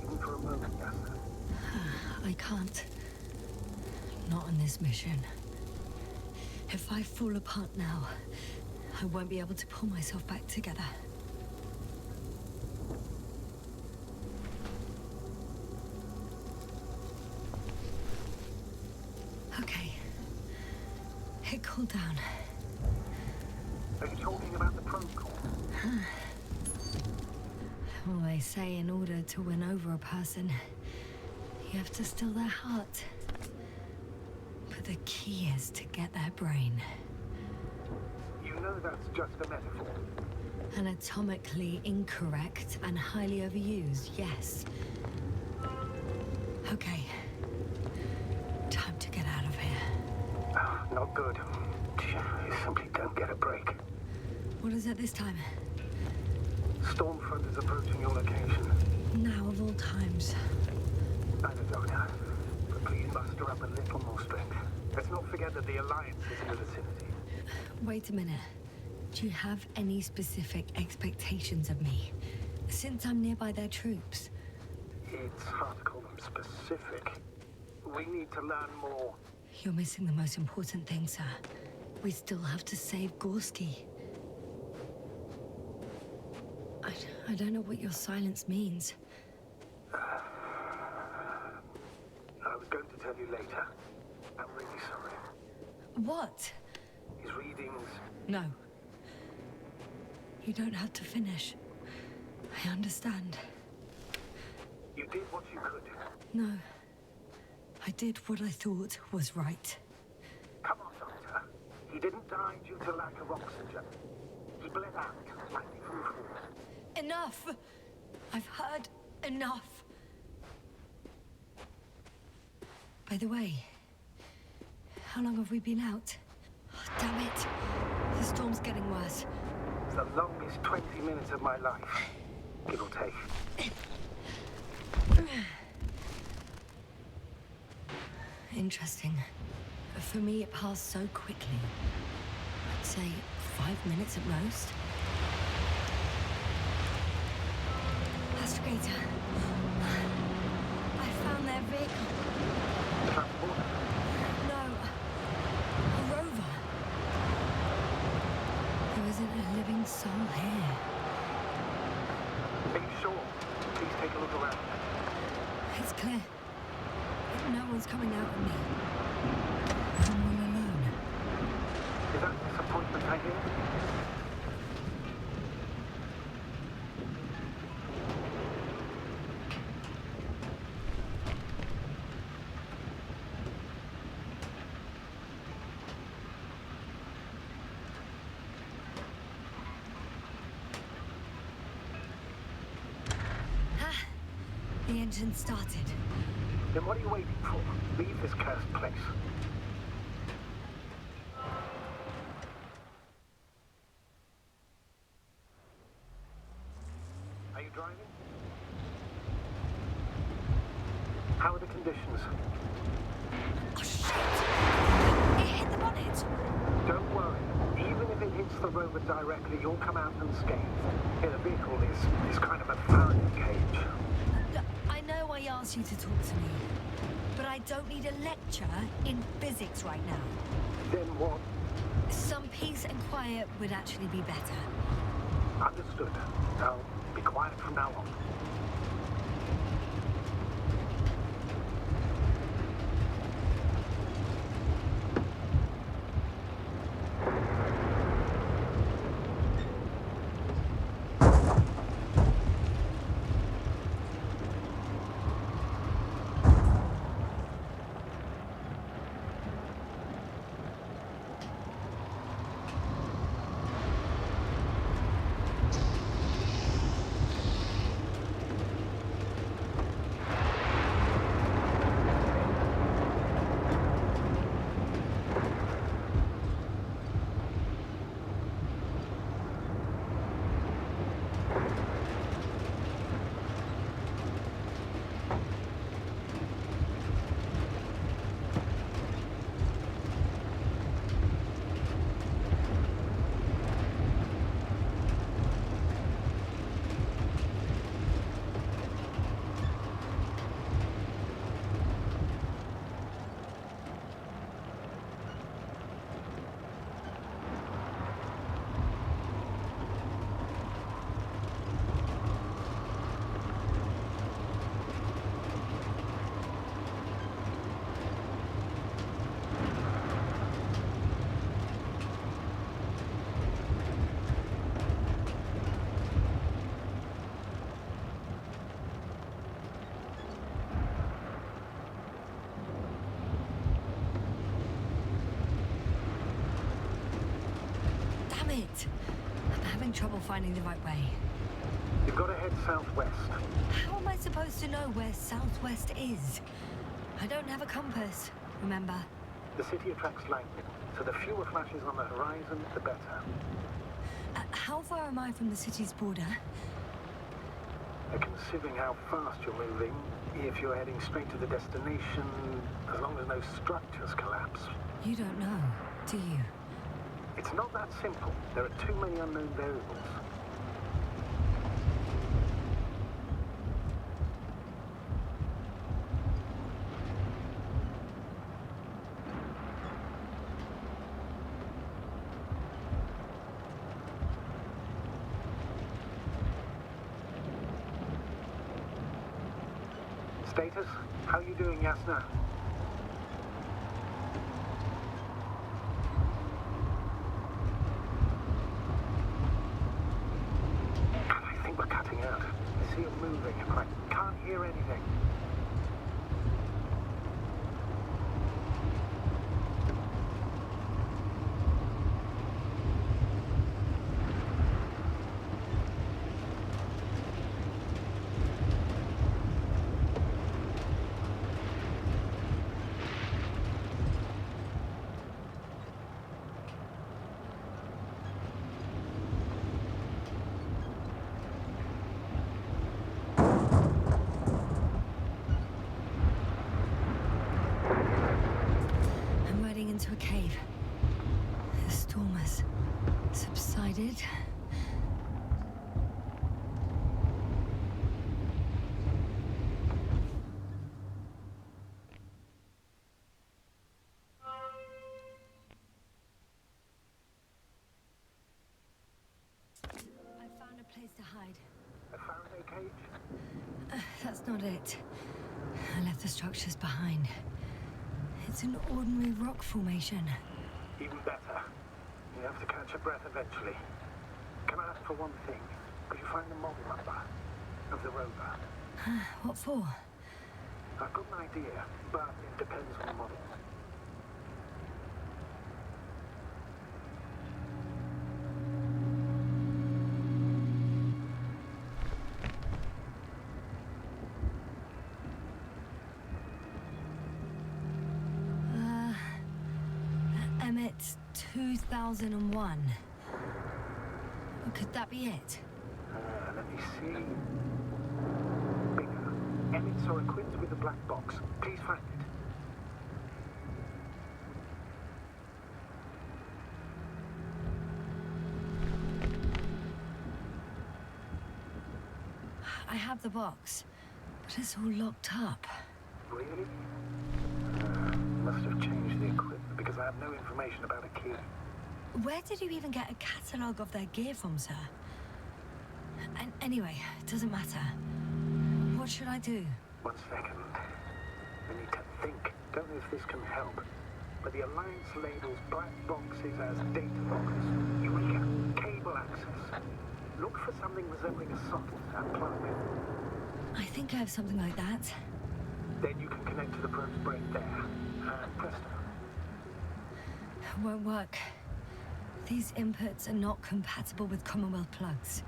even for a moment, Yasna. I can't. Not on this mission. If I fall apart now, I won't be able to pull myself back together. Okay. It cooled down. Are you talking about the probe core? Well, they say in order to win over a person, you have to steal their heart. But the key is to get their brain. You know that's just a metaphor. Anatomically incorrect and highly overused, yes. Okay. Time to get out of here. Oh, not good. You simply don't get a break. What is it this time? Stormfront is approaching your location. Now of all times. I don't know. But please muster up a little more strength. Let's not forget that the Alliance is in the vicinity. Wait a minute. Do you have any specific expectations of me? Since I'm nearby their troops. It's hard to call them specific. We need to learn more. You're missing the most important thing, sir. We still have to save Gorski. I don't know what your silence means. I was going to tell you later. I'm really sorry. What? His readings... No. You don't have to finish. I understand. You did what you could. No. I did what I thought was right. Come on, Doctor. He didn't die due to lack of oxygen. He bled out slightly from the fall. Enough! I've heard enough. By the way, how long have we been out? Oh, damn it. The storm's getting worse. It's the longest 20 minutes of my life, give or take. Interesting. For me, it passed so quickly. I'd say 5 minutes at most. Astrogator. I found their vehicle. Transport? No. A rover. There isn't a living soul here. Are you sure? Please take a look around. It's clear. No one's coming out of me. I'm all alone. Is that disappointment I hear? The engine started. Then what are you waiting for? Leave this cursed place. Are you driving? How are the conditions? Oh, shit! It hit the bonnet! Don't worry. Even if it hits the rover directly, you'll come out unscathed. Yeah, the vehicle is kind of a Faraday cage. Look, I know I asked you to talk to me, but I don't need a lecture in physics right now. Then what? Some peace and quiet would actually be better. Understood. I'll be quiet from now on. Damn it! I'm having trouble finding the right way. You've got to head southwest. How am I supposed to know where southwest is? I don't have a compass, remember? The city attracts lightning, so the fewer flashes on the horizon, the better. How far am I from the city's border? Considering how fast you're moving, if you're heading straight to the destination, as long as no structures collapse. You don't know, do you? It's not that simple. There are too many unknown variables. Status? How you doing, Yasna? I think we're cutting out. I see it moving, but I can't hear anything. Into a cave. The storm has subsided. I found a place to hide. A Faraday cage? That's not it. I left the structures behind. It's an ordinary rock formation. Even better. You have to catch your breath eventually. Can I ask for one thing? Could you find the model number of the rover? What for? I've got an idea, but it depends on the model. It's 2001. Could that be it? Let me see. Bigger. Emmets are equipped with a black box. Please find it. I have the box, but it's all locked up. Really? Must have changed the equipment because I have no information about a key. Where did you even get a catalogue of their gear from, sir? And anyway, it doesn't matter. What should I do? 1 second. I need to think. Don't know if this can help. But the Alliance labels black boxes as data boxes. Eureka! Cable access. Look for something resembling a socket and plug in. I think I have something like that. Then you can connect to the probe's brain there. And presto. Won't work. These inputs are not compatible with Commonwealth plugs.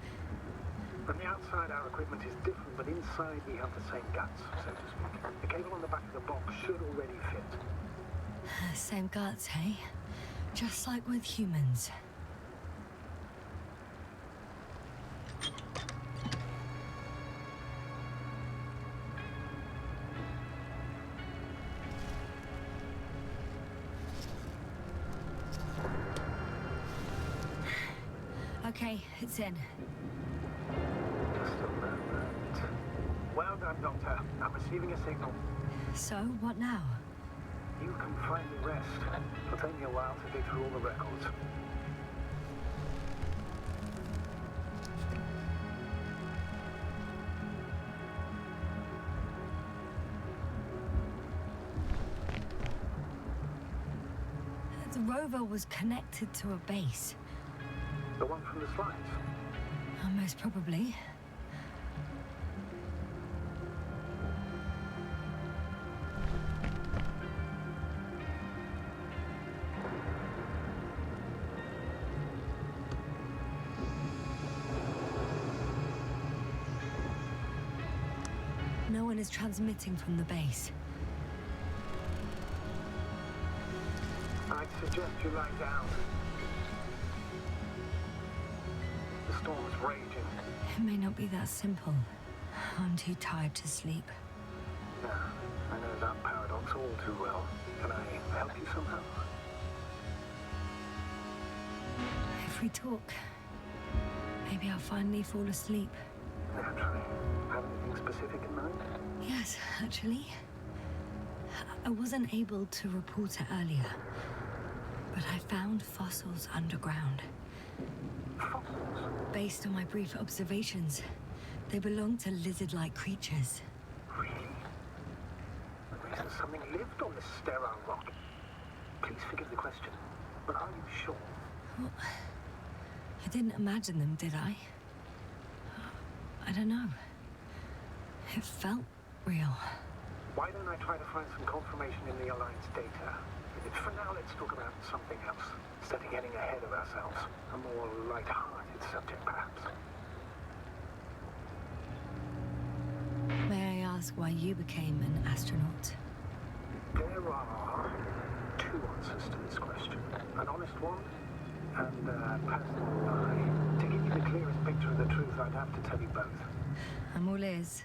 From the outside, our equipment is different, but inside we have the same guts, so to speak. The cable on the back of the box should already fit. Same guts, hey? Just like with humans. Okay, it's in. Just a moment. Well done, Doctor. I'm receiving a signal. So, what now? You can finally rest. It'll take me a while to dig through all the records. The rover was connected to a base. The one from the slides? Most probably. no one is transmitting from the base. I'd suggest you lie down. The storm's raging. It may not be that simple. I'm too tired to sleep. Yeah, I know that paradox all too well. Can I help you somehow? If we talk, maybe I'll finally fall asleep. Naturally. Have anything specific in mind? Yes, actually. I wasn't able to report it earlier, but I found fossils underground. Fossils? Based on my brief observations, they belong to lizard-like creatures. Really? That means that something lived on this sterile rock. Please forgive the question, but are you sure? Well, I didn't imagine them, did I? I don't know. It felt real. Why don't I try to find some confirmation in the Alliance data? For now, let's talk about something else. Instead of getting ahead of ourselves. A more light-hearted subject, perhaps. May I ask why you became an astronaut? There are two answers to this question. An honest one, and a personal lie. To give you the clearest picture of the truth, I'd have to tell you both. I'm all ears.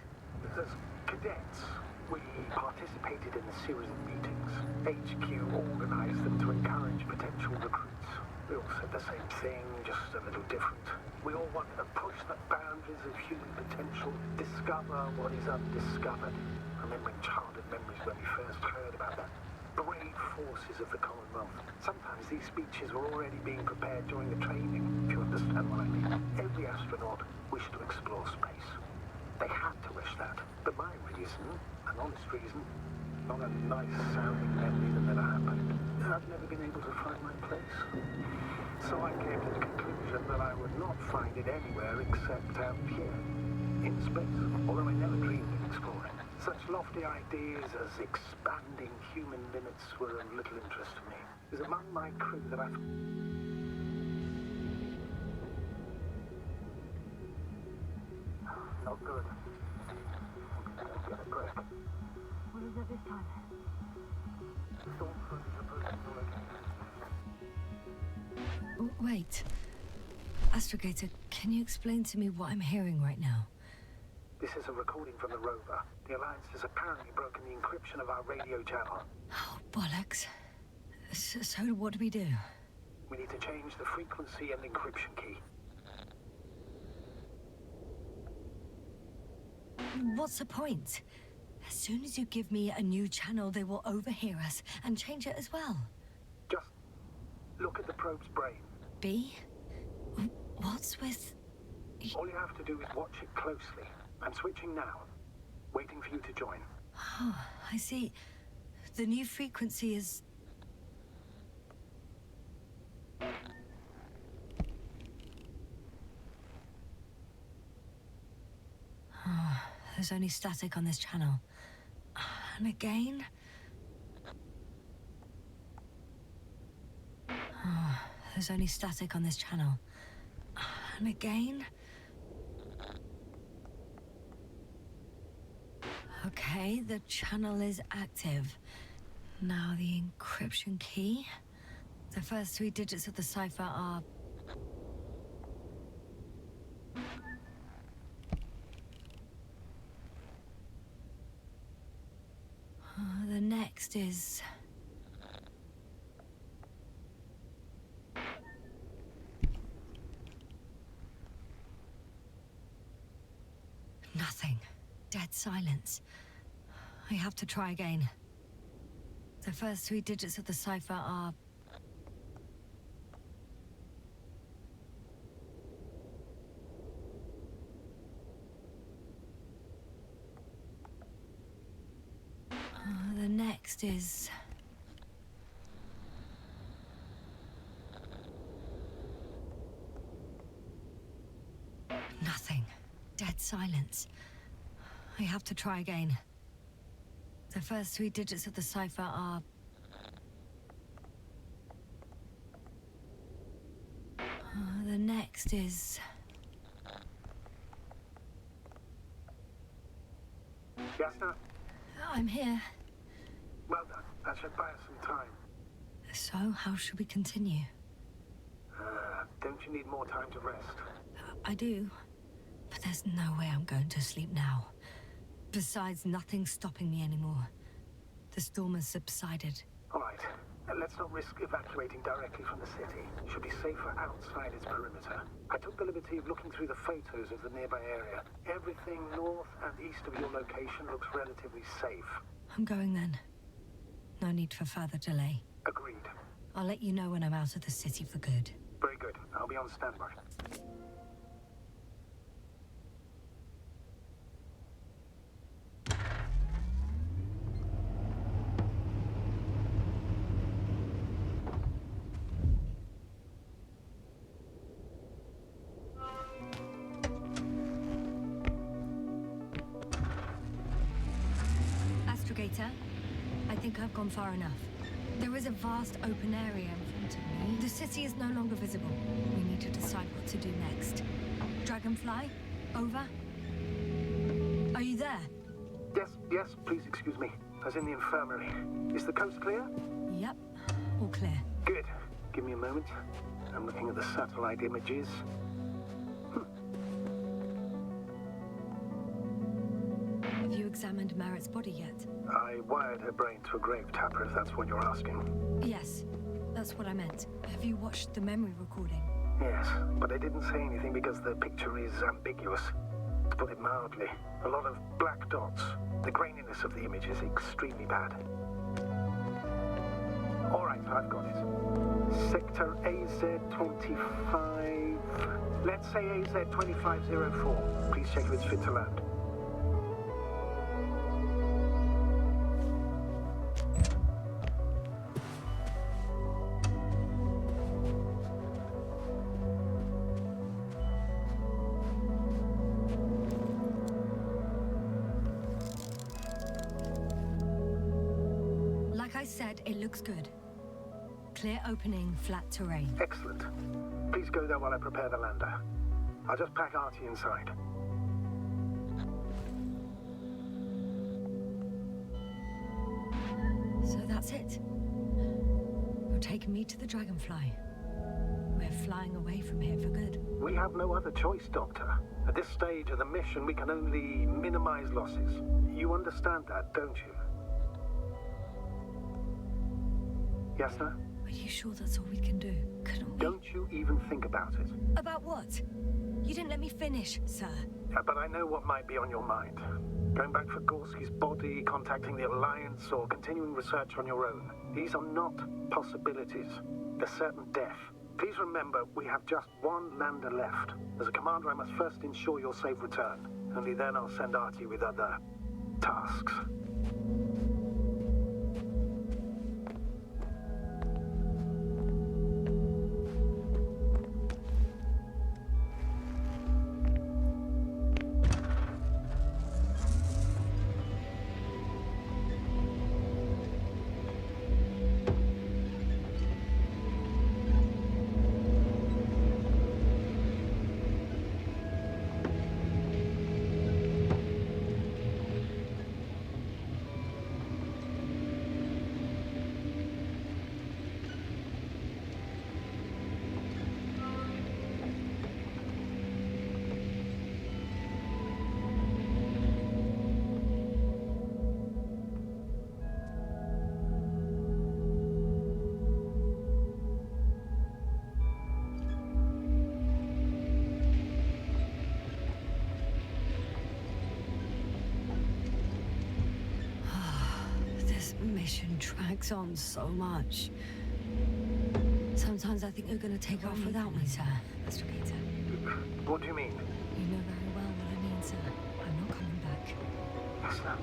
As cadets, we participated in a series of meetings. HQ organized them to encourage potential recruits. We all said the same thing, just a little different. We all wanted to push the boundaries of human potential, discover what is undiscovered. Remembering childhood memories when we first heard about the brave forces of the Commonwealth. Sometimes these speeches were already being prepared during the training, if you understand what I mean. Every astronaut wished to explore space. They had to wish that. But my reason, an honest reason, not a nice-sounding memory that never happened. I've never been able to find my place. So I came to the conclusion that I would not find it anywhere except out here, in space, although I never dreamed of exploring. Such lofty ideas as expanding human limits were of little interest to me. It was among my crew that I... Not good. Let's get a break. What is it this time? Storm front is approaching the location. Oh, wait. Astrogator, can you explain to me what I'm hearing right now? This is a recording from the rover. The Alliance has apparently broken the encryption of our radio channel. Oh, bollocks. So what do we do? We need to change the frequency and encryption key. What's the point? As soon as you give me a new channel, they will overhear us and change it as well. Just look at the probe's brain. B? What's with... All you have to do is watch it closely. I'm switching now. Waiting for you to join. Oh, I see. The new frequency is... Oh, there's only static on this channel. And again... Oh, there's only static on this channel. And again... Okay, the channel is active. Now the encryption key. The first 3 digits of the cipher are... The next is... Nothing. Dead silence. I have to try again. The first 3 digits of the cipher are... The next is... Nothing. Dead silence. I have to try again. The first 3 digits of the cipher are... The next is... Yasna, Yasna, I'm here. well done. That should buy us some time. So, how should we continue? Don't you need more time to rest? I do. But there's no way I'm going to sleep now. Besides, nothing's stopping me anymore. The storm has subsided. All right. Let's not risk evacuating directly from the city. It should be safer outside its perimeter. I took the liberty of looking through the photos of the nearby area. Everything north and east of your location looks relatively safe. I'm going then. No need for further delay. Agreed. I'll let you know when I'm out of the city for good. Very good. I'll be on standby. Astrogator, I think I've gone far enough. There is a vast open area in front of me. The city is no longer visible. We need to decide what to do next. Dragonfly, over. Are you there? Yes, please excuse me. I was in the infirmary. Is the coast clear? Yep, all clear. Good. Give me a moment. I'm looking at the satellite images. Have you examined Merritt's body yet? I wired her brain to a grave tapper, if that's what you're asking. Yes, that's what I meant. Have you watched the memory recording? Yes, but I didn't say anything because the picture is ambiguous. To put it mildly, a lot of black dots. The graininess of the image is extremely bad. All right, I've got it. Sector AZ-25... Let's say AZ-2504. Please check if it's fit to land. Like I said, it looks good. Clear opening, flat terrain. Excellent. Please go there while I prepare the lander. I'll just pack Artie inside. So that's it. You're taking me to the Dragonfly. We're flying away from here for good. We have no other choice, Doctor. At this stage of the mission, we can only minimize losses. You understand that, don't you? Yasna? Are you sure that's all we can do? Couldn't we? Don't you even think about it. About what? You didn't let me finish, sir. But I know what might be on your mind. Going back for Gorski's body, contacting the Alliance, or continuing research on your own. These are not possibilities. They're certain death. Please remember, we have just one lander left. As a commander, I must first ensure your safe return. Only then I'll send Artie with other tasks. Mission drags on so much. Sometimes I think you're gonna take off without me, sir. Astrogator. What do you mean? You know very well what I mean, sir. I'm not coming back. Yasna,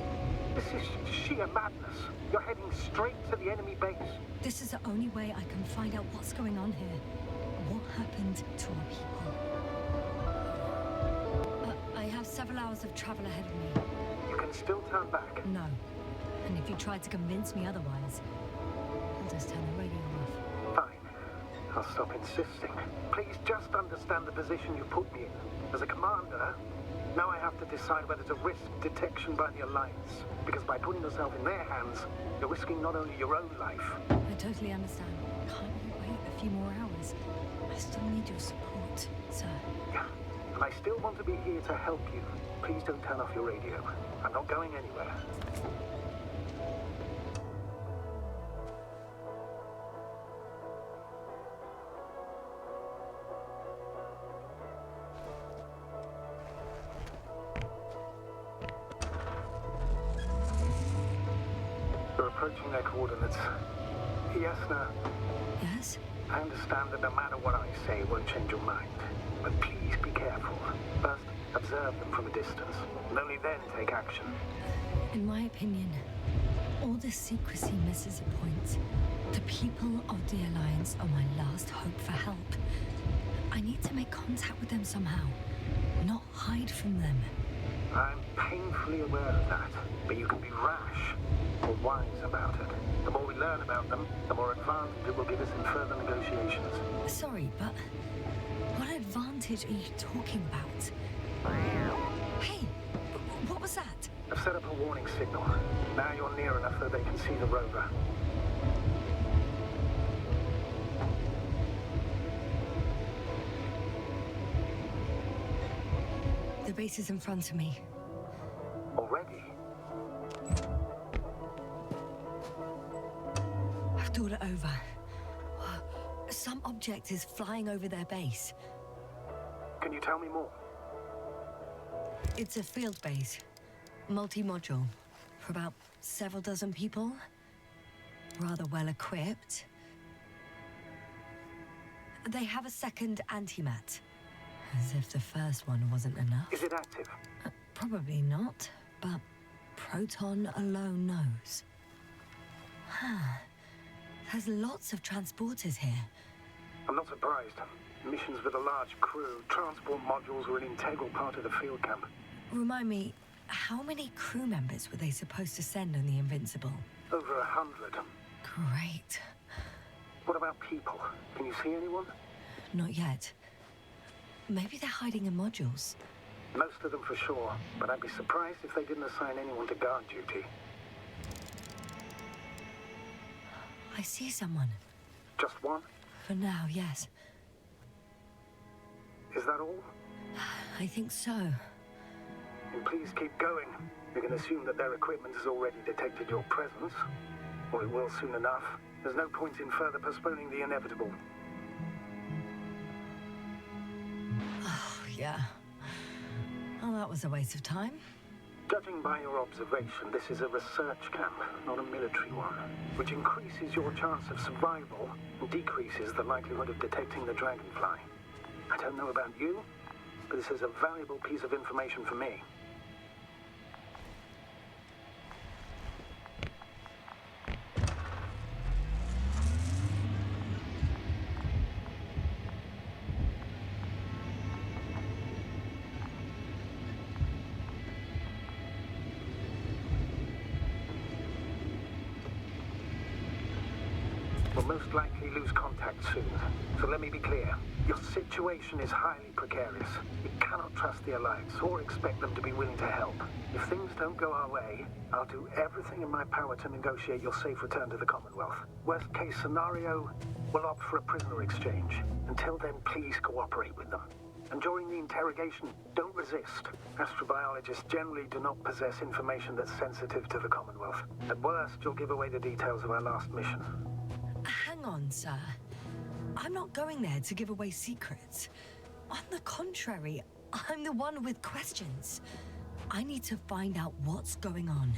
this is sheer madness. You're heading straight to the enemy base. This is the only way I can find out what's going on here. What happened to our people? I have several hours of travel ahead of me. You can still turn back. No. And if you try to convince me otherwise, I'll just turn the radio off. Fine. I'll stop insisting. Please just understand the position you put me in. As a commander, Now I have to decide whether to risk detection by the Alliance, because by putting yourself in their hands, you're risking not only your own life. I totally understand. Can't you wait a few more hours? I still need your support, sir. Yeah, and I still want to be here to help you. Please don't turn off your radio. I'm not going anywhere. We're approaching their coordinates. Yasna, Yes? I understand that no matter what I say, it won't change your mind. But please be careful. First, observe them from a distance, and only then take action. In my opinion, all this secrecy misses a point. The people of the Alliance are my last hope for help. I need to make contact with them somehow, not hide from them. I'm painfully aware of that, but you can be rash or wise about it. The more we learn about them, the more advantage it will give us in further negotiations. Sorry, but what advantage are you talking about? Hey, what was that? I've set up a warning signal. Now you're near enough that they can see the rover. The base is in front of me. Already? I've thought it over. Some object is flying over their base. Can you tell me more? It's a field base, multi-module, for about several dozen people. Rather well equipped. They have a second antimat, as if the first one wasn't enough. Is it active? Probably not, but Proton alone knows. There's lots of transporters here. I'm not surprised. Missions with a large crew, transport modules were an integral part of the field camp. Remind me, how many crew members were they supposed to send on the Invincible? Over 100. Great. What about people? Can you see anyone? Not yet. Maybe they're hiding in modules. Most of them for sure, but I'd be surprised if they didn't assign anyone to guard duty. I see someone. Just one? For now, yes. Is that all? I think so. And please keep going. You can assume that their equipment has already detected your presence. Or it will soon enough. There's no point in further postponing the inevitable. Oh, yeah. Well, that was a waste of time. Judging by your observation, this is a research camp, not a military one, which increases your chance of survival and decreases the likelihood of detecting the dragonfly. I don't know about you, but this is a valuable piece of information for me. We'll most likely lose contact soon. So let me be clear. Your situation is highly precarious. You cannot trust the Alliance or expect them to be willing to help. If things don't go our way, I'll do everything in my power to negotiate your safe return to the Commonwealth. Worst case scenario, we'll opt for a prisoner exchange. Until then, please cooperate with them. And during the interrogation, don't resist. Astrobiologists generally do not possess information that's sensitive to the Commonwealth. At worst, you'll give away the details of our last mission. Hang on, sir. I'm not going there to give away secrets. On the contrary, I'm the one with questions. I need to find out what's going on.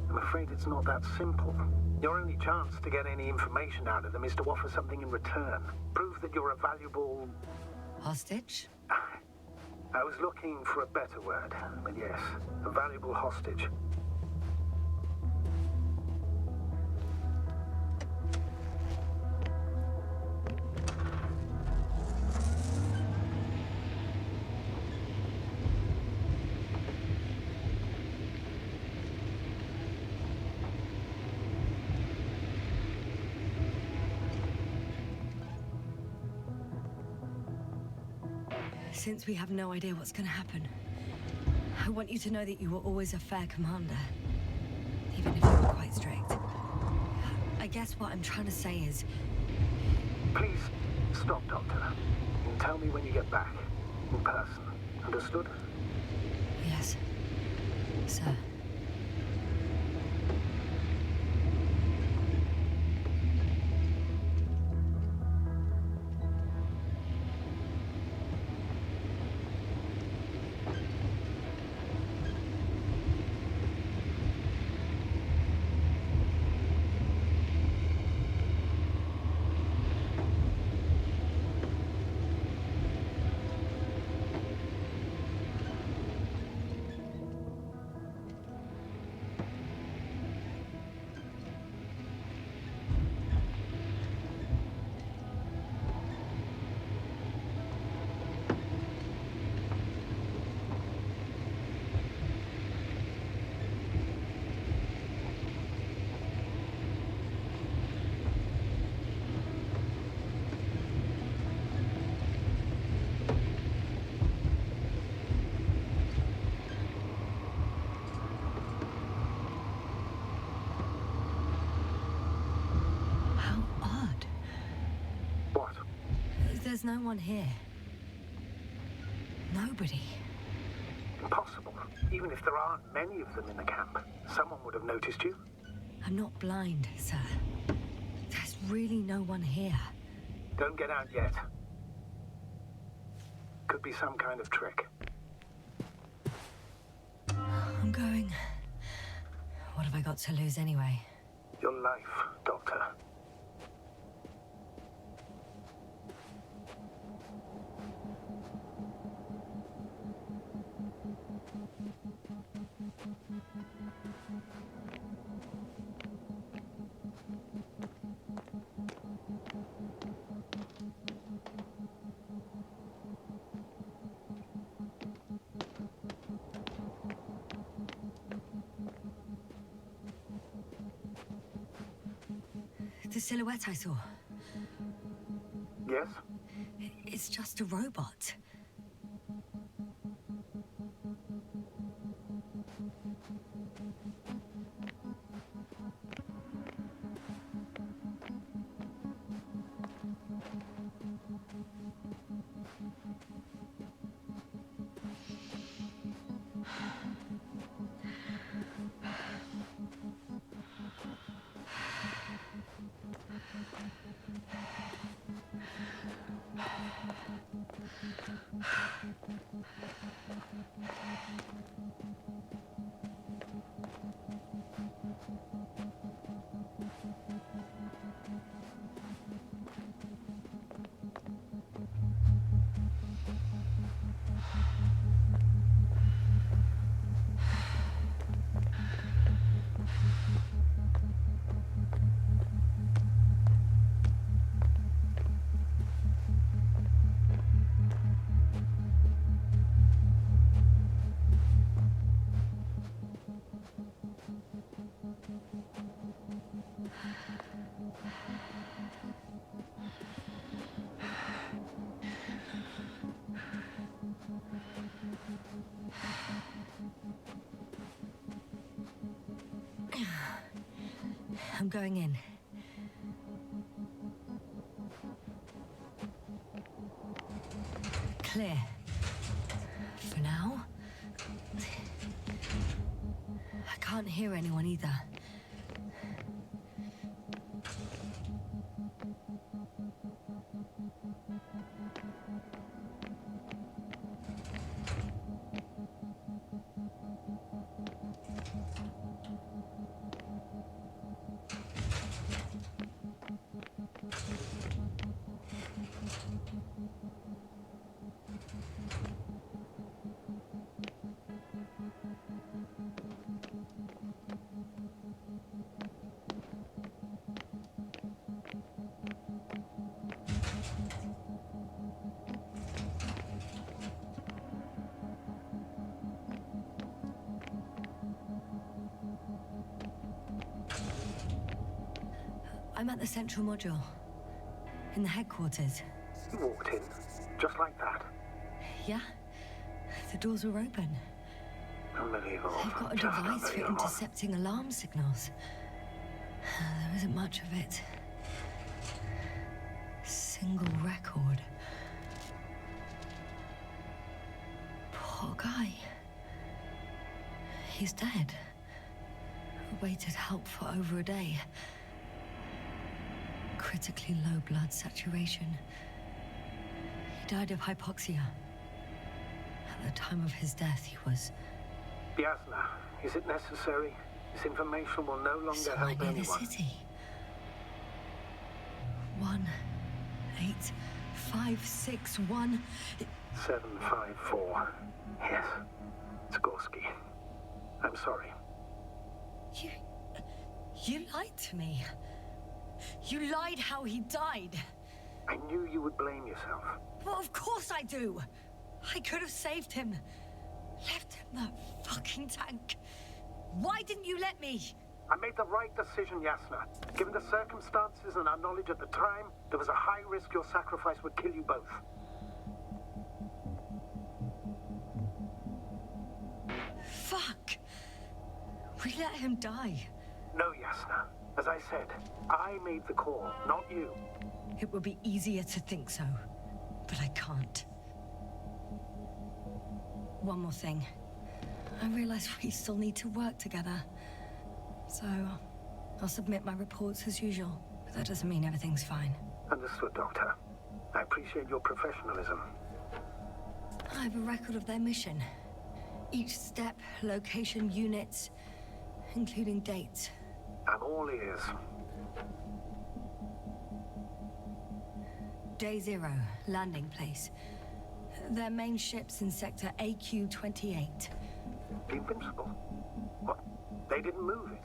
I'm afraid it's not that simple. Your only chance to get any information out of them is to offer something in return. Prove that you're a valuable... Hostage? I was looking for a better word, but yes, a valuable hostage. Since we have no idea what's going to happen, I want you to know that you were always a fair commander, even if you were quite strict. I guess what I'm trying to say is... Please, stop, Doctor. And tell me when you get back. In person. Understood? Yes, sir. There's no one here. Nobody. Impossible. Even if there aren't many of them in the camp, someone would have noticed you. I'm not blind, sir. There's really no one here. Don't get out yet. Could be some kind of trick. I'm going. What have I got to lose anyway? Your life, Doctor. The silhouette I saw. Yes? It's just a robot. I'm going in. Clear. For now. I can't hear anyone either. I'm at the central module. In the headquarters. You walked in, just like that. Yeah? The doors were open. Unbelievable. They've got a Just device for unbelievable. intercepting alarm signals. There isn't much of it. Single record. Poor guy. He's dead. Waited help for over a day. Critically low blood saturation. He died of hypoxia. At the time of his death, he was... Yasna, is it necessary? This information will no longer So I help near the anyone. city. 18561. 754. Yes. Skorsky. I'm sorry. You lied to me. You lied how he died. I knew you would blame yourself. Well, of course I do. I could have saved him. Left him that fucking tank. Why didn't you let me? I made the right decision, Yasna. Given the circumstances and our knowledge at the time, there was a high risk your sacrifice would kill you both. Fuck. We let him die. No, Yasna. As I said, I made the call, not you. It would be easier to think so, but I can't. One more thing. I realize we still need to work together. So, I'll submit my reports as usual. But that doesn't mean everything's fine. Understood, Doctor. I appreciate your professionalism. I have a record of their mission. Each step, location, units, including dates. I'm all ears. Day 0, landing place. Their main ship's in sector AQ-28. The Invincible? What? They didn't move it?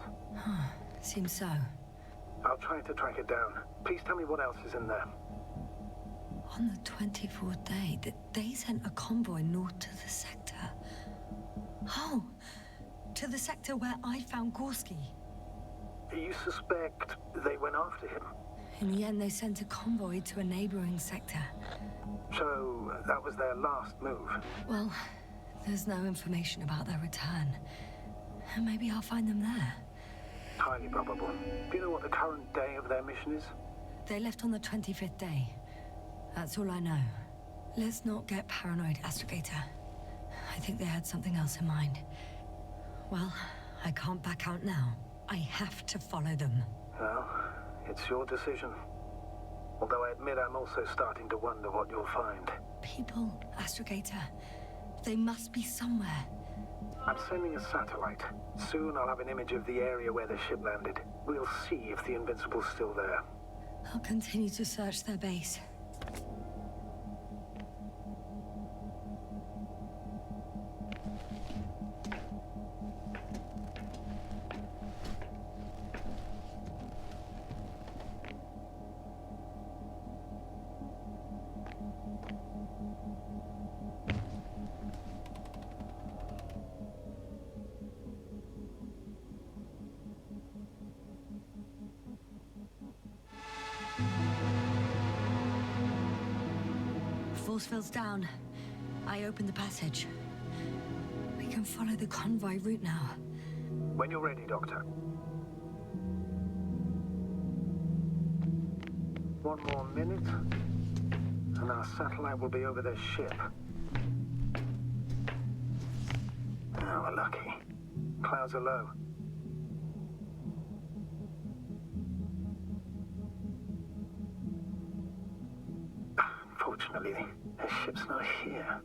Seems so. I'll try to track it down. Please tell me what else is in there. On the 24th day, they sent a convoy north to the sector. Oh, to the sector where I found Gorski. You suspect they went after him? In the end, they sent a convoy to a neighboring sector. So, that was their last move? Well, there's no information about their return. Maybe I'll find them there. Highly probable. Do you know what the current day of their mission is? They left on the 25th day. That's all I know. Let's not get paranoid, Astrogator. I think they had something else in mind. Well, I can't back out now. I have to follow them. Well, it's your decision. Although I admit I'm also starting to wonder what you'll find. People, Astrogator. They must be somewhere. I'm sending a satellite. Soon I'll have an image of the area where the ship landed. We'll see if the Invincible's still there. I'll continue to search their base. Force field's down. I opened the passage. We can follow the convoy route now. When you're ready, Doctor. One more minute, and our satellite will be over their ship. Oh, we're lucky. Clouds are low. Unfortunately, the ship's not here.